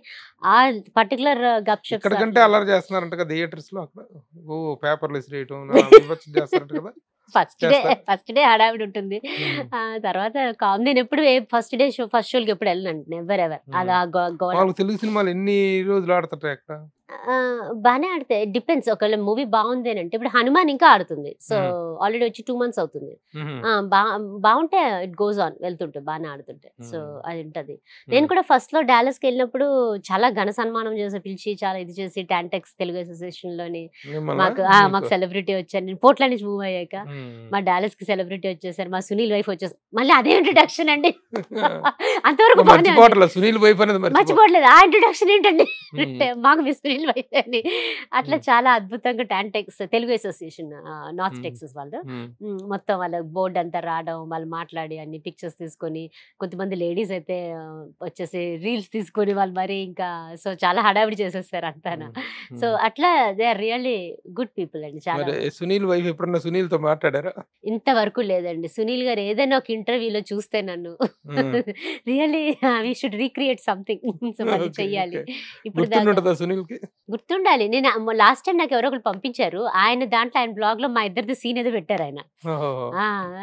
ఆ పర్టికులర్ గప్షప్ ఇక్కడికంటే అల్లరి చేస్తున్నారంట కదా థియేటర్స్ లో అక్కడ? ఓ పేపర్లు ఇసిరేయటం చేస్తారంట కదా? ఫస్ట్ డే హడావిడి ఉంటుంది, తర్వాత నేను ఎప్పుడు ఫస్ట్ షోకి ఎప్పుడు వెళ్ళనండి, నెవర్ ఎవర్. అలా తెలుగు సినిమాలు ఎన్ని రోజులు ఆడతారు అక్కడ? బాగానే ఆడితే డిపెండ్స్, ఒకవేళ మూవీ బాగుంది అని అంటే, ఇప్పుడు హనుమాన్ ఇంకా ఆడుతుంది, సో ఆల్రెడీ వచ్చి 2 months అవుతుంది. బాగుంటే ఇట్ గోస్ ఆన్, వెళ్తుంటే బాగానే ఆడుతుంటే, సో అది ఉంటది. నేను కూడా ఫస్ట్ లో డాలస్ కి వెళ్ళినప్పుడు చాలా ఘన సన్మానం చేసి పిలిచి, చాలా ఇది చేసి, టాంటెక్స్ తెలుగు అసోసియేషన్ లోని మాకు సెలబ్రిటీ వచ్చారు. నేను పోర్ట్ల నుంచి మూవ్ అయ్యాక మా డాలస్ కి సెలబ్రిటీ వచ్చేసారు, మా సునీల్ వైఫ్ వచ్చేసారు. మళ్ళీ అదే ఇంట్రడక్షన్ అండి, అంతవరకు మర్చిపోవట్లేదు. ఆ ఇంట్రడక్షన్ ఏంటండి, మాకు మీ సునీల్ వైఫ్ అని. అట్లా చాలా అద్భుతంగా TANTEX Telugu association north Texas వాళ్ళు మొత్తం వాళ్ళ బోర్డు అంతా రావడం, వాళ్ళు మాట్లాడి అన్ని పిక్చర్స్ తీసుకొని, కొంతమంది లేడీస్ అయితే వచ్చేసి రీల్స్ తీసుకొని వాళ్ళు మరి ఇంకా సో చాలా హడావిడి చేసేస్తారు అంతానా. సో అట్లా they are really good people అండి. చాలా. సునీల్ వైఫ్ ఎప్పుడన్నా సునీల్ తో మాట్లాడారా? ఇంతవరకు లేదండి. సునీల్ గారు ఏదైనా ఒక ఇంటర్వ్యూలో చూస్తే నన్ను really we should recreate something, so అది చెయ్యాలి. ఇప్పుడు గుర్తుండాలి. నేను లాస్ట్ టైం నాకు ఎవరో ఒకరు పంపించారు, ఆయన దాంట్లో ఆయన బ్లాగ్ లో మా ఇద్దరిది సీన్ ఏదో పెట్టారు ఆయన.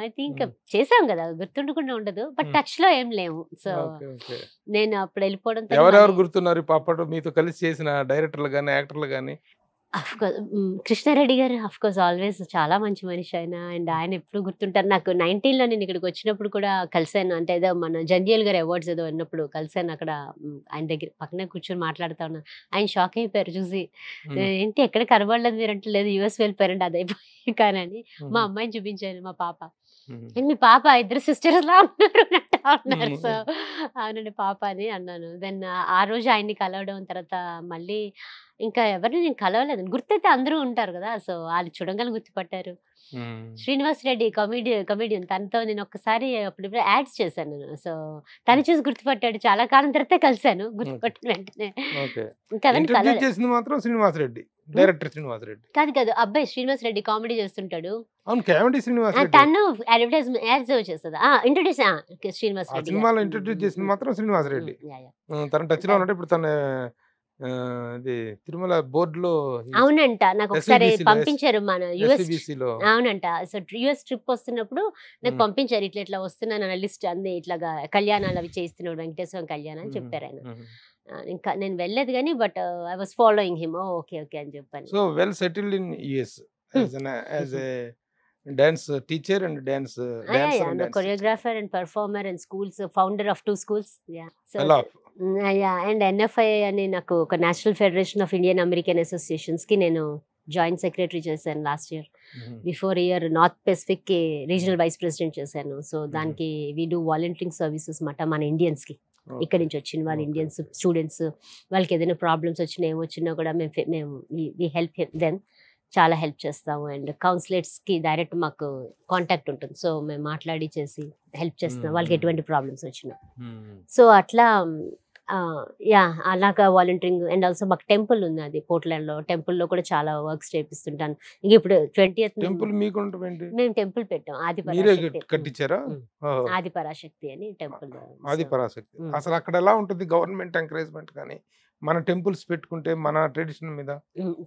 అయితే ఇంకా చేసాం కదా, గుర్తుండకుండా ఉండదు, బట్ టచ్ లో ఏం లేవు. సో నేను అప్పుడు వెళ్ళిపోవడం. ఎవరెవరు గుర్తున్నారు పాప మీతో కలిసి చేసిన డైరెక్టర్లు గానీ యాక్టర్లు గానీ? కృష్ణారెడ్డి గారు అఫ్ కోర్స్ ఆల్వేస్ చాలా మంచి మనిషి ఆయన, అండ్ ఆయన ఎప్పుడు గుర్తుంటారు. నాకు 19లో నేను ఇక్కడికి వచ్చినప్పుడు కూడా కలిసాను, అంటే ఏదో మన జంధ్యాల్ గారు అవార్డ్స్ ఏదో ఉన్నప్పుడు కలిసాను అక్కడ, ఆయన దగ్గర పక్కనే కూర్చొని మాట్లాడుతా ఉన్నాను. ఆయన షాక్ అయిపోయారు చూసి, ఏంటి ఎక్కడ కనబడలేదు మీరు అంటే, లేదు US వెళ్ళిపోయారండి అది అయిపోయి కానీ. మా అమ్మాయిని చూపించాను, మా పాప. మీ పాప ఇద్దరు సిస్టర్స్ లా ఉన్నారు. సో అవునండి పాప అని అన్నాను. దెన్ ఆ రోజు ఆయన్ని కలవడం, తర్వాత మళ్ళీ ఇంకా ఎవరిని నేను కలవలేదు, గుర్తయితే అందరూ ఉంటారు కదా, సో వాళ్ళు చూడంగానే గుర్తుపట్టారు. శ్రీనివాస్ రెడ్డి కమెడియన్, తనతో నేను ఒక్కసారి అప్పుడు యాడ్స్ చేశాను నేను, సో తను చూసి గుర్తుపట్టాడు. చాలా కాలం తర్వాత కలిసాను, గుర్తుపట్టిన వెంటనే. మాత్రం శ్రీనివాస్ రెడ్డి డైరెక్టర్ శ్రీనివాస్ రెడ్డి కాదు, అబ్బాయి శ్రీనివాస్ రెడ్డి కామెడీ చేస్తుంటాడు. అవును, కామెడీ శ్రీనివాస్ రెడ్డి. తను అడ్వర్టైజ్మెంట్ యాడ్స్ చేస్తుంది. ఇంట్రొడ్యూస్ శ్రీనివాస్ రెడ్డి, సినిమాలో ఇంట్రొడ్యూస్ చేసింది మాత్రం శ్రీనివాస్ రెడ్డి. తన టచ్ లో ఉన్నట్టు ఇప్పుడు తన తిరుమల బోర్డులో. అవునంట, నాకు ఒకసారి పంపించారు మన US లో. అవునంట, సో US ట్రిప్ వస్తున్నప్పుడు నాకు పంపించారు, ఇట్లా ఇట్లా వస్తున్నాను అన్న లిస్ట్ అంది, ఇట్లాగా కళ్యాణాలు అవి చేస్తున్నాడు, వెంకటేశ్వర కళ్యాణం అని చెప్పారు ఆయన. ఇంకా నేను వెళ్ళలేదు కానీ, but I was following him. Okay okay అని చెప్పాను. So well settled in US as a dance teacher and dancer, choreographer and performer and schools, founder of 2 schools. So and NFI అని నాకు ఒక national federation of Indian American associations కి నేను joint secretary చేశాను last year. Before year north Pacific కి regional vice president చేశాను. So దానికి we do volunteering services మాట మన ఇండియన్స్ కి, ఇక్కడ నుంచి వచ్చిన వాళ్ళు ఇండియన్స్ స్టూడెంట్స్, వాళ్ళకి ఏదైనా ప్రాబ్లమ్స్ వచ్చినా ఏమొచ్చినా కూడా మేము వి హెల్ప్ దెమ్, చాలా హెల్ప్ చేస్తాము. అండ్ కౌన్సిలేట్స్కి డైరెక్ట్ మాకు కాంటాక్ట్ ఉంటుంది, సో మేము మాట్లాడి చేసి హెల్ప్ చేస్తున్నాం వాళ్ళకి ఎటువంటి ప్రాబ్లమ్స్ వచ్చినా. సో అట్లా యా అలాగా వాలంటీరింగ్ అండ్ ఆల్సో మాకు టెంపుల్ ఉంది, అది పోర్ట్లాండ్లో. టెంపుల్లో కూడా చాలా వర్క్స్ చేపిస్తుంటాను. ఇంక ఇప్పుడు 20th టెంపుల్ మీకు ఉంటుంది, మేము టెంపుల్ పెట్టాం, ఆది మీరే పరాశక్తి. కట్టించారా? ఆది పరాశక్తి అని టెంపుల్. ఆది పరాశక్తి. అసలు అక్కడ ఎలా ఉంటుంది గవర్నమెంట్ ఎంకరేజ్మెంట్ కానీ మన టెంపుల్స్ పెట్టుకుంటే మన ట్రెడిషన్ మీద?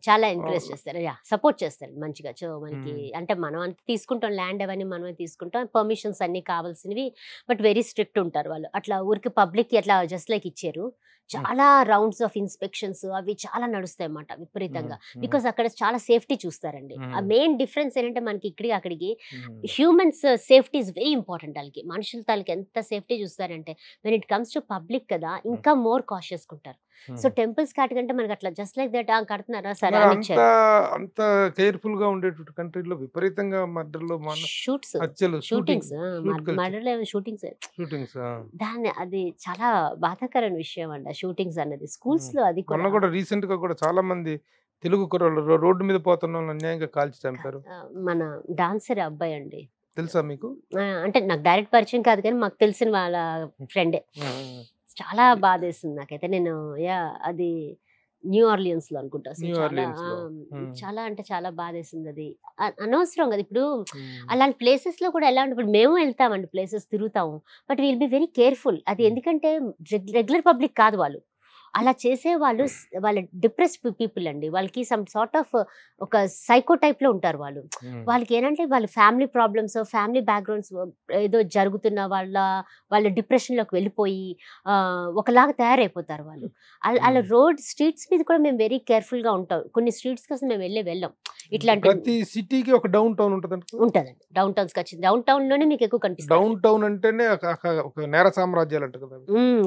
చాలా ఎంకరేజ్ చేస్తారు, యా సపోర్ట్ చేస్తారు మంచిగా. సో మనకి అంటే మనం అంత తీసుకుంటాం, ల్యాండ్ అవన్నీ మనమే తీసుకుంటాం, పర్మిషన్స్ అన్ని కావాల్సినవి, బట్ వెరీ స్ట్రిక్ట్ ఉంటారు వాళ్ళు. అట్లా ఊరికి పబ్లిక్ అట్లా జస్ట్ లైక్ ఇచ్చారు. చాలా రౌండ్స్ ఆఫ్ ఇన్స్పెక్షన్స్ అవి చాలా నడుస్తాయి అన్నమాట విపరీతంగా, బికాస్ అక్కడ చాలా సేఫ్టీ చూస్తారండి. ఆ మెయిన్ డిఫరెన్స్ ఏంటంటే మనకి ఇక్కడికి అక్కడికి humans safety is very important. వాళ్ళకి మనుషుల తాలకి ఎంత సేఫ్టీ చూస్తారంటే when it comes to public కదా ఇంకా మోర్ కాషియస్ ఉంటారు. సో టెంపుల్స్ కాటికంటే మనకి అట్లా జస్ట్ లైక్ దట్ కడుతున్నారా సరే అంత కేర్ఫుల్ గా ఉండేటువంటి కంట్రీలో విపరీతంగా మర్డర్లు, షూటింగ్స్ దాన్ని అది చాలా బాధాకరమైన విషయం అండి షూటింగ్స్ అన్నది స్కూల్స్ లో. అది కూడా రీసెంట్ గా కూడా చాలా మంది తెలుగు కుర్రాళ్ళు రోడ్డు మీద పోతున్న వాళ్ళని అన్యాయంగా కాల్చి చంపారు. మన డాన్సర్ అబ్బాయి అండి, తెలుసా మీకు? అంటే నాకు డైరెక్ట్ పరిచయం కాదు కానీ మాకు తెలిసిన వాళ్ళ ఫ్రెండే. చాలా బాధేస్తుంది నాకైతే. నేను అది న్యూ ఆర్లియన్స్ లో అనుకుంటా. చాలా అంటే చాలా బాధేస్తుంది. అది అనవసరం కదా. ఇప్పుడు అలాంటి ప్లేసెస్ లో కూడా ఎలా అంటే ఇప్పుడు మేము వెళ్తామండి, ప్లేసెస్ తిరుగుతాము, but will be very careful. అది ఎందుకంటే రెగ్యులర్ పబ్లిక్ కాదు వాళ్ళు, అలా చేసే వాళ్ళు వాళ్ళ డిప్రెస్డ్ పీపుల్ అండి. వాళ్ళకి సమ్ సార్ట్ ఆఫ్ ఒక సైకో టైప్ లో ఉంటారు వాళ్ళు. వాళ్ళకి ఏంటంటే వాళ్ళ ఫ్యామిలీ ప్రాబ్లమ్స్, ఫ్యామిలీ బ్యాక్గ్రౌండ్స్ ఏదో జరుగుతున్న వాళ్ళ డిప్రెషన్ లోకి వెళ్ళిపోయి ఒకలాగా తయారైపోతారు వాళ్ళు. అలా రోడ్ స్ట్రీట్స్ మీద కూడా మేము వెరీ కేర్ఫుల్ గా ఉంటాం. కొన్ని స్ట్రీట్స్ కోసం మేము వెళ్ళాం. ఇట్లాంటి ప్రతి సిటీకి ఒక డౌన్ టౌన్ ఉంటదండి. డౌన్ టౌన్స్ వచ్చింది, డౌన్ టౌన్ లోనే మీకు ఎక్కువ కనిపిస్తుంది. డౌన్ టౌన్ అంటేనే ఒక నేర సామ్రాజ్యాలు అంట కదా.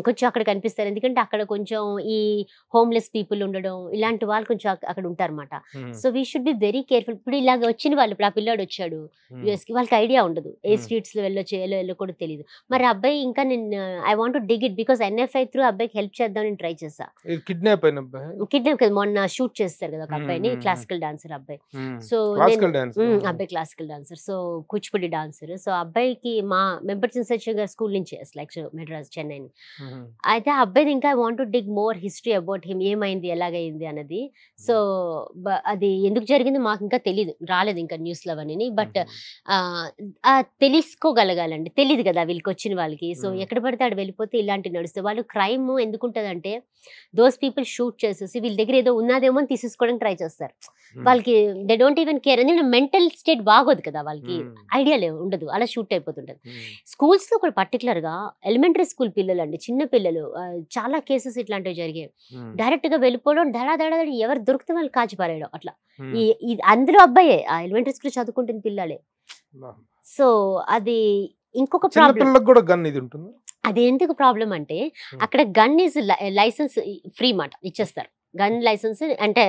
కొంచెం అక్కడ కనిపిస్తారు, ఎందుకంటే అక్కడ కొంచెం ఈ హోమ్లెస్ పీపుల్ ఉండడం ఇలాంటి వాళ్ళు కొంచెం అక్కడ ఉంటారు అనమాట. So we should be very careful. ఇప్పుడు ఇలాగ వచ్చిన వాళ్ళు, ఇప్పుడు ఆ పిల్లాడు వచ్చాడు యుఎస్ కి, వాళ్ళకి ఐడియా ఉండదు ఏ స్ట్రీట్స్ లో వెళ్ళొచ్చు వెళ్ళో కూడా తెలియదు. మరి అబ్బాయి ఇంకా నేను I want to dig it because NFI through అబ్బాయికి హెల్ప్ చేద్దాం నేను ట్రై చేసా. కిడ్నాప్ కదా మొన్న షూట్ చేస్తారు కదా ఒక అబ్బాయిని, క్లాసికల్ డాన్సర్ అబ్బాయి. సో అబ్బాయి classical dancer, so Kuchipudi dancer. So అబ్బాయికి మా మెంబర్స్ ఇన్స్టిట్యూట్ స్కూల్ నుంచి లైక్ మెడ్రాస్ చెన్నై. అయితే ఆ అబ్బాయి ఇంకా I want to dig more history about him, ఏమైంది ఎలాగైంది అన్నది. సో అది ఎందుకు జరిగింది మాకు ఇంకా తెలియదు, రాలేదు ఇంకా న్యూస్ లో అవన్నీ. బట్ తెలుసుకోగలగాలండి, తెలియదు కదా వీళ్ళకి వచ్చిన వాళ్ళకి. సో ఎక్కడ పడితే ఆడ వెళ్ళిపోతే ఇలాంటివి నడుస్తాయి. వాళ్ళు క్రైమ్ ఎందుకుంటదంటే దోస్ పీపుల్ షూట్ చేసేసి వీళ్ళ దగ్గర ఏదో ఉన్నదేమో అని తీసేసుకోవడానికి ట్రై చేస్తారు. వాళ్ళకి దే డోంట్ ఈవెన్ కేర్. ఎందుకంటే మెంటల్ స్టేట్ బాగోదు కదా వాళ్ళకి, ఐడియా ఉండదు, అలా షూట్ అయిపోతుంటది. స్కూల్స్ లో కూడా పర్టికులర్ గా ఎలిమెంటరీ స్కూల్ పిల్లలు అండి, చిన్న పిల్లలు చాలా కేసెస్ ఇట్లాంటివి జరిగాయి. డైరెక్ట్ గా వెళ్ళిపోవడం, దడా ఎవరు దొరికితే వాళ్ళు కాచిపారేయడం అట్లా. అందులో అబ్బాయే ఆ ఎలిమెంటరీ స్కూల్ చదువుకుంటున్న పిల్లలే. సో అది ఇంకొక ప్రాబ్లం. అది ఎందుకు ప్రాబ్లం అంటే అక్కడ గన్ ఈజ్ లైసెన్స్ ఫ్రీ మాట ఇచ్చేస్తారు. గన్ లైసెన్స్ అంటే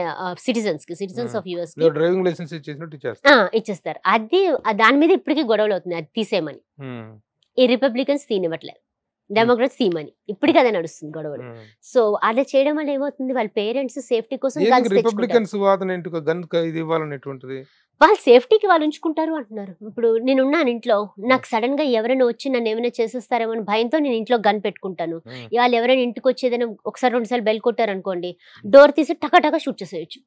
citizens of US driving license ఇచ్చేస్తారు. అది దాని మీద ఇప్పటికీ గొడవలు అవుతుంది, అది తీసేయమని. ఈ రిపబ్లికన్స్ తీనివ్వట్లేదు, డెమోక్రాట్స్ తీయమని ఇప్పటికీ అదే నడుస్తుంది గొడవలు. సో అలా చేయడం వల్ల ఏమవుతుంది, వాళ్ళ పేరెంట్స్ సేఫ్టీ కోసం వాళ్ళ సేఫ్టీకి వాళ్ళు ఉంచుకుంటారు అంటున్నారు. ఇప్పుడు నేను ఉన్నాను ఇంట్లో, నాకు సడన్ గా ఎవరైనా వచ్చి నన్ను ఏమైనా చేసేస్తారేమో అని భయంతో నేను ఇంట్లో గన్ పెట్టుకుంటాను. వాళ్ళు ఎవరైనా ఇంటికి వచ్చేదైనా ఒకసారి 2 సార్లు బెల్ కొట్టారు అనుకోండి, డోర్ తీసి టకా షూట్ చేసేయచ్చు.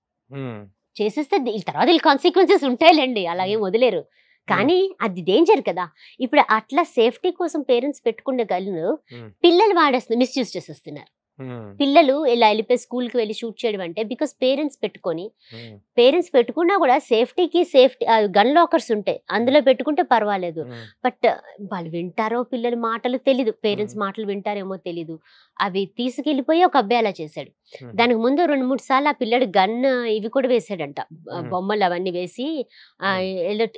చేసేస్తే తర్వాత వీళ్ళ కాన్సిక్వెన్సెస్ ఉంటాయిలేండి, అలాగే వదిలేరు. కానీ అది డేంజర్ కదా. ఇప్పుడు అట్లా సేఫ్టీ కోసం పేరెంట్స్ పెట్టుకునే గన్ను పిల్లలు వాడేస్తున్నారు, మిస్యూజ్ చేసేస్తున్నారు. పిల్లలు ఇలా వెళ్ళిపోయి స్కూల్ కి వెళ్ళి షూట్ చేయడం అంటే బికాస్ పేరెంట్స్ పెట్టుకున్నా కూడా సేఫ్టీ గన్ లాకర్స్ ఉంటాయి, అందులో పెట్టుకుంటే పర్వాలేదు. బట్ వాళ్ళు వింటారో పిల్లల మాటలు తెలీదు, పేరెంట్స్ మాటలు వింటారేమో తెలీదు. అవి తీసుకెళ్లిపోయి ఒక అబ్బాయి అలా చేశాడు. దానికి ముందు 2-3 సార్లు ఆ పిల్లడు గన్ ఇవి కూడా వేసాడంట, బొమ్మలు అవన్నీ వేసి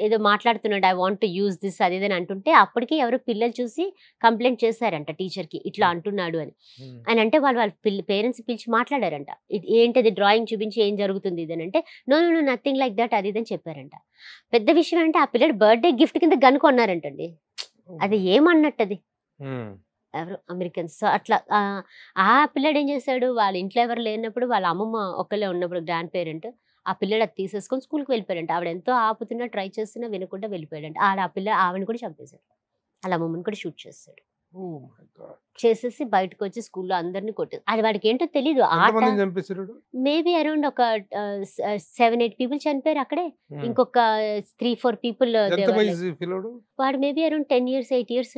ఏదో మాట్లాడుతున్నాడు, I want to use this అది అని అంటుంటే అప్పటికి ఎవరో పిల్లలు చూసి కంప్లైంట్ చేశారంట టీచర్ కి, ఇట్లా అంటున్నాడు అని. అని అంటే వాళ్ళ పేరెంట్స్ పిలిచి మాట్లాడారంట, ఏంటది డ్రాయింగ్ చూపించి ఏం జరుగుతుంది ఇది అని అంటే నో నథింగ్ లైక్ దట్ అది ఇదని చెప్పారంట. పెద్ద విషయం అంటే ఆ పిల్లడు బర్త్డే గిఫ్ట్ కింద గన్ కొన్నారంటండి. అది ఏమన్నట్టు అది ఎవరు అమెరికన్స్. సో అట్లా ఆ పిల్లడు ఏం చేశాడు, వాళ్ళ ఇంట్లో ఎవరు లేనప్పుడు వాళ్ళ అమ్మమ్మ ఒక్కలే ఉన్నప్పుడు గ్రాండ్ పేరెంట్, ఆ పిల్లడు అది తీసేసుకొని స్కూల్కి వెళ్ళిపోయాడంట. ఆవిడ ఎంతో ఆపుతున్నా ట్రై చేస్తున్నా వినకుండా వెళ్ళిపోయాడంట. ఆ పిల్ల ఆవిడని కూడా చంపేశాడు, వాళ్ళ అమ్మమ్మని కూడా షూట్ చేస్తాడు. Oh my God. చేసేసి బయటకు వచ్చి స్కూల్లో అందరినీ కొట్టేది. అది వాడికి ఏంటో తెలీదు. ఆట ఎంతమందిని చంపేశాడు? మేబీ అరౌండ్ ఒక 7-8 పీపుల్ చనిపోయారు అక్కడే. ఇంకొక 3-4 పీపుల్ ఎంత వయసు పిల్లోడు? వాడు maybe around 10 years 8 years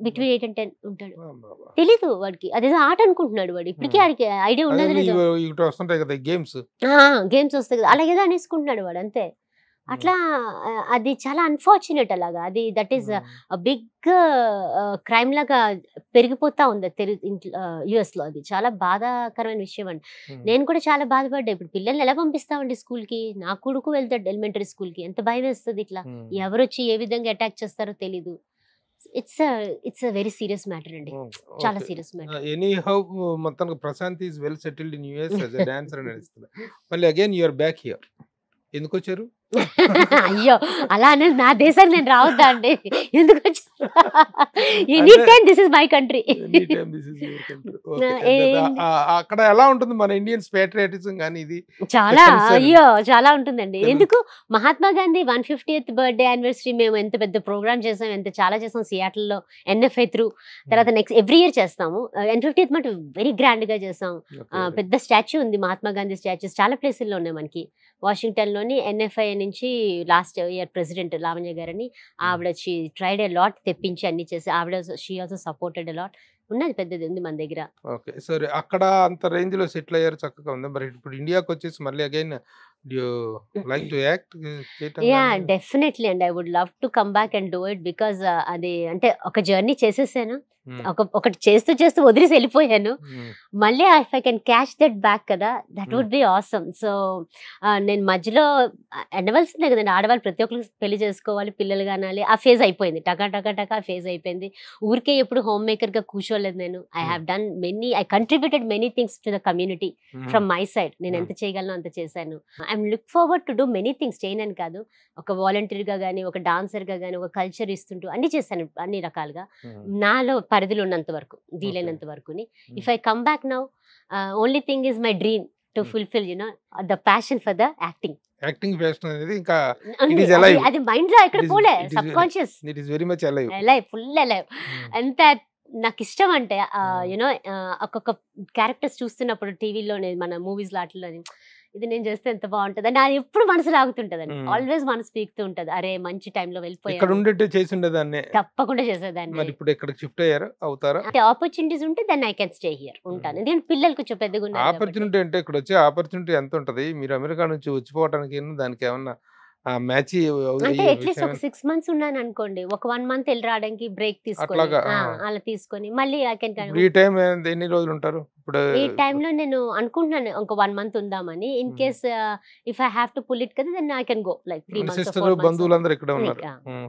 between 8 and 10 ఉంటాడు. బాబా. తెలీదు వాడికి, అదేదో ఆట అనుకుంటున్నాడు వాడు. ఇప్పటికీ వాడికి ఐడియా ఉండదు లేదు. ఇటు వస్తుంటాయి కదా గేమ్స్ వస్తాయి కదా, అలాగేదో అనేసుకుంటున్నాడు వాడు అంతే. అట్లా అది చాలా అన్ఫార్చునేట్. అలాగా అది దట్ ఈస్ బిగ్ క్రైమ్ లాగా పెరిగిపోతా ఉంది యుఎస్ లో. అది చాలా బాధాకరమైన విషయం అండి. నేను కూడా చాలా బాధపడ్డా. ఇప్పుడు పిల్లల్ని ఎలా పంపిస్తామండి స్కూల్ కి? నా కొడుకు వెళ్తాడు ఎలిమెంటరీ స్కూల్ కి. ఎంత భయం వేస్తుంది ఇట్లా. ఎవరు వచ్చి ఏ విధంగా అటాక్ చేస్తారో తెలీదు. ఇట్స్ వెరీ సీరియస్ మ్యాటర్ అండి, చాలా సీరియస్ మ్యాటర్. ఎనీ హౌ మొత్తానికి Prashant is well settled in US as a dancer అని నడుస్తుంది. మళ్ళీ again you are back here. ఎందుకు వచ్చారు? అయ్యో అలా అనేది నా దేశానికి నేను రావద్దా అండి? ఎందుకు వచ్చారు? Any time this is my country. అక్కడ ఎలా ఉంటుంది మన ఇండియన్స్ పేట్రియాటిజం కానీ? ఇది చాలా అయ్యో చాలా ఉంటుందండి. ఎందుకు Mahatma Gandhi 150th birthday anniversary మేము ఎంత పెద్ద ప్రోగ్రామ్ చేసాం, చాలా చేసాం సియాటిల్ లో NFI త్రూ. తర్వాత నెక్స్ట్ ఎవ్రీ ఇయర్ చేస్తాము. 150th మాట వెరీ గ్రాండ్ గా చేసాం. పెద్ద స్టాచ్యూ ఉంది మహాత్మా గాంధీ స్టాచ్యూస్ చాలా ప్లేసుల్లో ఉన్నాయి మనకి. వాషింగ్టన్ లోని NFI నుంచి లాస్ట్ ఇయర్ ప్రెసిడెంట్ లావణ్య గారని ఆవిడ ట్రైడ్ ఎ లాట్ తెప్పించి అన్ని చేసి ఆవిడ she also supported a lot. ఉన్నది పెద్దది ఉంది మన దగ్గర. ఓకే సరే, అక్కడ అంత రేంజ్ లో సెటిల్ అయ్యారు, చక్కగా ఉంది. మరి ఇప్పుడు ఇండియాకి వచ్చేసి మళ్ళీ again like to act? Yeah definitely and I would love to come back and do it. Because అది అంటే ఒక జర్నీ చేసేసాను, ఒకటి చేస్తూ చేస్తూ వదిలేసి వెళ్ళిపోయాను. మళ్ళీ if I can catch that back కదా, that would be awesome. So నేను మధ్యలో అనవలసిందే కదండి, ఆడవాళ్ళు ప్రతి ఒక్కరికి పెళ్లి చేసుకోవాలి, పిల్లలు కానాలి. ఆ ఫేజ్ అయిపోయింది, టకా టకా టకా ఫేజ్ అయిపోయింది. ఊరికే ఎప్పుడు హోమ్ మేకర్ గా కూర్చోలేదు నేను. I have done I contributed many things to the community from my side. నేను ఎంత చేయగలను అంత చేశాను. I'm look forward to do many things. చేయనని కాదు, ఒక వాలంటీర్ గా కానీ, ఒక డాన్సర్ గా కానీ, ఒక కల్చర్ ఇస్తుంటూ అన్ని చేశాను, అన్ని రకాలుగా నాలో పరిధిలో ఉన్నంత వరకు, వీలైనంత వరకుని. If I come back now, only thing is my dream to fulfil the passion for the acting. Acting passion అనేది ఇంకా అది మైండ్ లో ఎక్కడ పోలే, subconscious, it is very much alive, full alive. ఎంత నాకు ఇష్టం అంటే యునో ఒక్కొక్క క్యారెక్టర్స్ చూస్తున్నప్పుడు టీవీలో, మన మూవీస్ లాట్లో ఇది నేను చేస్తే ఎంత బాగుంటది అని అది ఎప్పుడు మనసు లాగుతుంటదండి. ఆల్వేస్ మనసు పీకుతూ ఉంటది, అరే మంచి టైంలో వెళ్ళిపోయి ఇక్కడ ఉండేట్టు చేసి ఉండేదాన్ని, తప్పకుండా చేసేదాన్ని. మరి ఇప్పుడు ఎక్కడికి షిఫ్ట్ అయ్యారు అవుతారా? అంటే ఆపర్చునిటీస్ ఉంటే then I can stay here ఉంటాను. ఎందుకంటే పిల్లలు కొంచెం పెద్దగా ఉన్నారు. ఆపర్చునిటీ అంటే ఇక్కడ వచ్చే ఆపర్చునిటీ ఎంత ఉంటది? మీరు అమెరికా నుంచి వచ్చిపోవడానికి దానికి ఏమన్నా మ్యాచ్ అంటే అట్లీస్ట్ ఒక 6 months ఉన్నాను అనుకోండి, ఒక 1 month వెళ్ళి రావడానికి బ్రేక్ తీసుకొని అలా తీసుకొని మళ్ళీ ఐ కెన్. ఈ టైం ఎన్ని రోజులు ఉంటారు ఇప్పుడు? ఈ టైంలో నేను అనుకుంటున్నాను ఒక 1 month ఉందామని. In case if I have to pull it కదా, then I can go like 3 months. Sister బంధువులందరూ ఇక్కడ ఉన్నారు,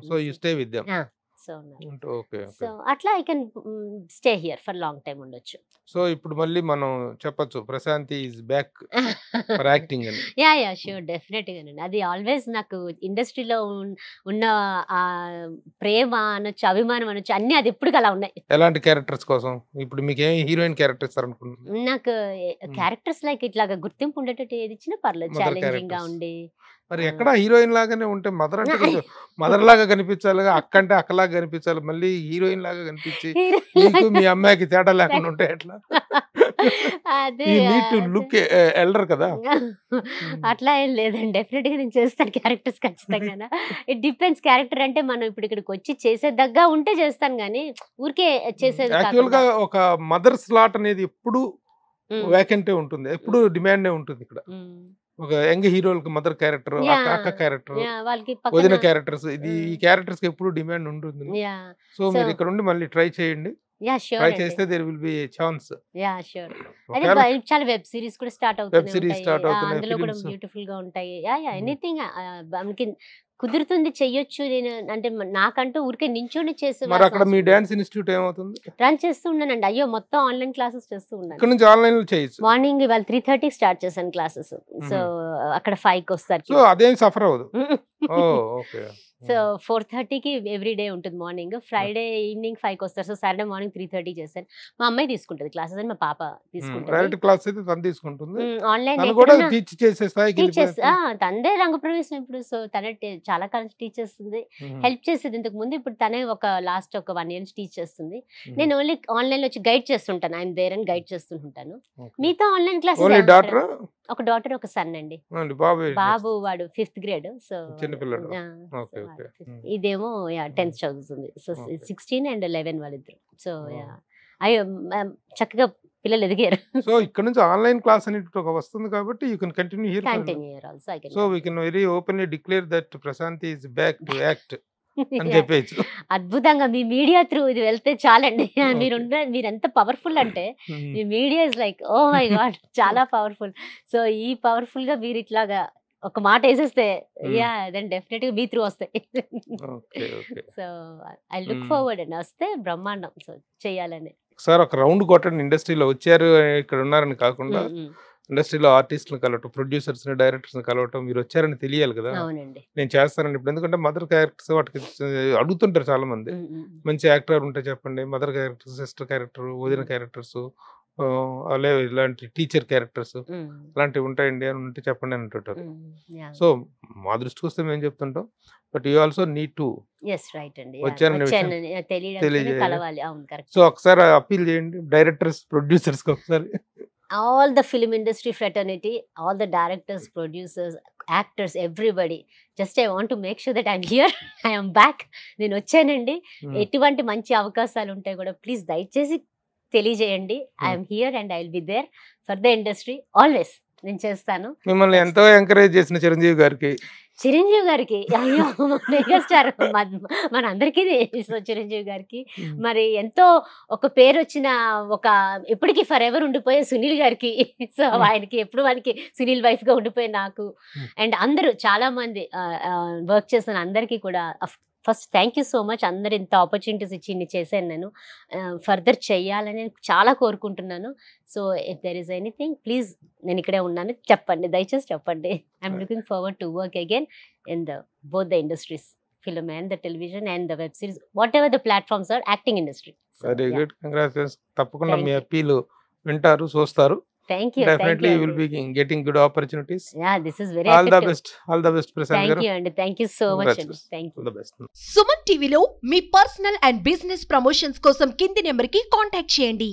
so you stay with them. So అట్లా I can stay here for long time ఉండొచ్చు. సో ఇప్పుడు మళ్ళీ మనం చెప్పొచ్చు Prashanti is back for acting అని. యా ష్యూర్, డెఫినెట్ గానండి. అది ఆల్వేస్ నాకు ఇండస్ట్రీలో ఉన్న ప్రేమ అనొచ్చు, అభిమానం అనొచ్చు, అన్ని అది ఎప్పుడు అలా ఉన్నాయి. ఎలాంటి క్యారెక్టర్స్ కోసం ఇప్పుడు మీకు ఏం హీరోయిన్ క్యారెక్టర్స్ అనుకుంటున్నారు? నాకు క్యారెక్టర్స్ లైక్ ఇట్లాగా గుర్తింపు ఉండేటట్టు ఏది ఇచ్చినా పర్లేదు, ఛాలెంజింగ్ గా ఉండి. మరి ఎక్కడ హీరోయిన్ లాగానే ఉంటే మదర్ అంటే మదర్ లాగా కనిపించాలి, అక్క అంటే అక్కలాగా కనిపించాలి, మళ్ళీ హీరోయిన్ లాగా కనిపించి మీకు మీ అమ్మాయికి తేడా లేకుండా ఉంటే ఎట్లా? లుక్ ఎల్డర్ కదా. అట్లా ఏం లేదండి, డెఫినెట్ గా నేను చేస్తాను క్యారెక్టర్స్ ఖచ్చితంగా. It depends. క్యారెక్టర్ అంటే మనం ఇప్పుడు ఇక్కడికి వచ్చి చేసేదగ్గా ఉంటే చేస్తాను, కానీ ఊరికే చేసేది. యాక్చువల్ గా ఒక మదర్ స్లాట్ అనేది ఎప్పుడు వేకెంటే ఉంటుంది, ఎప్పుడు డిమాండ్ ఉంటుంది ఇక్కడ. ఒక యంగ్ హీరోలకు మదర్ క్యారెక్టర్, అక్క క్యారెక్టర్, వదిన క్యారెక్టర్స్, ఇది ఈ క్యారెక్టర్స్ కి ఎప్పుడు డిమాండ్ ఉంటుంది. సో మీరు ఇక్కడ ఉండి మళ్ళీ ట్రై చేయండి. ట్రై చేస్తే దేర్ విల్ బి ఛాన్స్. చాలా వెబ్ సిరీస్ కూడా స్టార్ట్ అవుతున్నాయి, అందులో కూడా బ్యూటిఫుల్ గా ఉంటాయి. ఎనీథింగ్ మనకి కుదురుతుంది, చెయ్యొచ్చు. నేను అంటే నాకంటూ ఊరికే నించోని చేసి మీ డాన్స్ ఇన్స్టిట్యూట్ ఏమవుతుంది రన్ చేస్తూ ఉన్నానండి. అయ్యో మొత్తం ఆన్లైన్ క్లాసెస్ చేస్తూ ఉన్నాను. ఇక్కడ నుంచి ఆన్లైన్ లో చేయొచ్చు. మార్నింగ్ ఇవాళ 3:30 స్టార్ట్ చేశాను క్లాసెస్. సో అక్కడ 5కి వస్తారు. సో అదేం సఫర్ అవ్వదు. ఓకే. సో 4:30కి ఎవ్రీ డే ఉంటుంది మార్నింగ్. ఫ్రైడే ఈవినింగ్ 5కి వస్తారు. సో సాటర్డే మార్నింగ్ 3:30 చేశాను. మా అమ్మాయి తీసుకుంటుంది క్లాసెస్ అని మా పాప తీసుకుంటుంది. డైరెక్ట్ క్లాస్ అయితే తను తీసుకుంటుంది. ఆన్లైన్ తను కూడా టీచ్ చేసే స్థాయికి టీచర్స్ తందే రంగప్రవేశం ఇప్పుడు. సో తన చాలా కాలం టీచ్ చేస్తుంది, హెల్ప్ చేసేది ఇంతకు ముందు. ఇప్పుడు తనే ఒక లాస్ట్ ఒక 1 year నుంచి టీచ్ చేస్తుంది. నేను ఓన్లీ ఆన్లైన్ లో వచ్చి గైడ్ చేస్తుంటాను, ఆయన దేర్ అని గైడ్ చేస్తుంటాను. మిగతా ఆన్లైన్ క్లాసెస్ డాక్టర్, ఒక డాటర్ ఒక సన్ అండి. బాబు వాడు 5th grade. సో చిన్నపిల్లడు. ఇదేమో 10th చదువుతుంది. సో 16 and 11 వాళ్ళిద్దరు. సో అయ్యో చక్కగా పిల్లలు ఎదిగారు. సో ఇక్కడ నుంచి ఆన్లైన్ క్లాస్ అనేది ఒక వస్తుంది కాబట్టి you can continue here. Also I can. So we can very openly declare that Prashanti is back to act అని చెప్పేసి. అద్భుతంగా మీ మీడియా త్రూ ఇది వెళ్తే చాలండి. మీరు ఎంత పవర్ఫుల్ అంటే మీ media is like oh my god చాలా పవర్ఫుల్. సో ఈ పవర్ఫుల్ గా మీరు ఇట్లాగా ఒక మాట వేసేస్తే యా దెన్ డెఫినెట్ గా మీ త్రూ వస్తాయి. సో ఐ లుక్ ఫార్వర్డ్ అండి, వస్తే బ్రహ్మాండం. సో చెయ్యాలని సార్ ఒక రౌండ్ కొట్టండి. ఇండస్ట్రీలో వచ్చారు ఇక్కడ ఉన్నారని కాకుండా ఇండస్ట్రీలో ఆర్టిస్టులు కలవటం, ప్రొడ్యూసర్స్ డైరెక్టర్స్ కలవటం, మీరు వచ్చారని తెలియాలి కదా. నేను చేస్తానండి ఇప్పుడు, ఎందుకంటే మదర్ క్యారెక్టర్స్ వాటికి అడుగుతుంటారు చాలా మంది. మంచి యాక్టర్ ఉంటే చెప్పండి, మదర్ క్యారెక్టర్, సిస్టర్ క్యారెక్టర్, వదిన క్యారెక్టర్స్, ఇలాంటి టీచర్ క్యారెక్టర్స్ అలాంటివి ఉంటాయండి అని ఉంటే చెప్పండి అని అంటుంటారు. సో మా దృష్టికి వస్తే మేము చెప్తుంటాం, but you also need to వచ్చారని కలవాలి. సో ఒకసారి అప్పీల్ చేయండి డైరెక్టర్స్, ప్రొడ్యూసర్స్ ఒకసారి. All the film industry fraternity, all the directors, producers, actors, everybody, just I want to make sure that I'm here. I am back. నేను వచ్చానండి. ఎటువంటి మంచి అవకాశాలు ఉంటాయి కూడా ప్లీజ్ దయచేసి తెలియజేయండి. I'm here and I will be there for the industry always. నేను చేస్తాను. మిమ్మల్ని ఎంతో ఎంకరేజ్ చేసిన చిరంజీవి గారికి అయ్యో మెగాస్టార్ మన అందరికీ చిరంజీవి గారికి మరి ఎంతో ఒక పేరు వచ్చిన ఒక ఎప్పటికీ ఫర్ ఎవర్ ఉండిపోయే సునీల్ గారికి. సో ఆయనకి ఎప్పుడు మనకి సునీల్ వైఫ్ గా ఉండిపోయే నాకు అండ్ అందరూ చాలా మంది వర్క్ చేసిన అందరికీ కూడా first thank you so much. అందరు ఇంత ఆపర్చునిటీస్ ఇచ్చి ఇన్ని చేశాను. నేను ఫర్దర్ చెయ్యాలని చాలా కోరుకుంటున్నాను. So if there is anything please నేను ఇక్కడే ఉన్నాను చెప్పండి, దయచేసి చెప్పండి. I'm looking forward to work again in both the industries, film and the television and the web series, whatever the platforms are, acting industry. Very good, congrats. తప్పకుండా మీ appeal వింటారు, చూస్తారు. Thank you. Definitely you will be getting good opportunities. Yeah, this is very all effective. All the best Prasad garu. Thank you and thank you so much. Thank you. All the best. Suman టీవీలో మీ personal and business promotions కోసం కింది number కి contact చేయండి.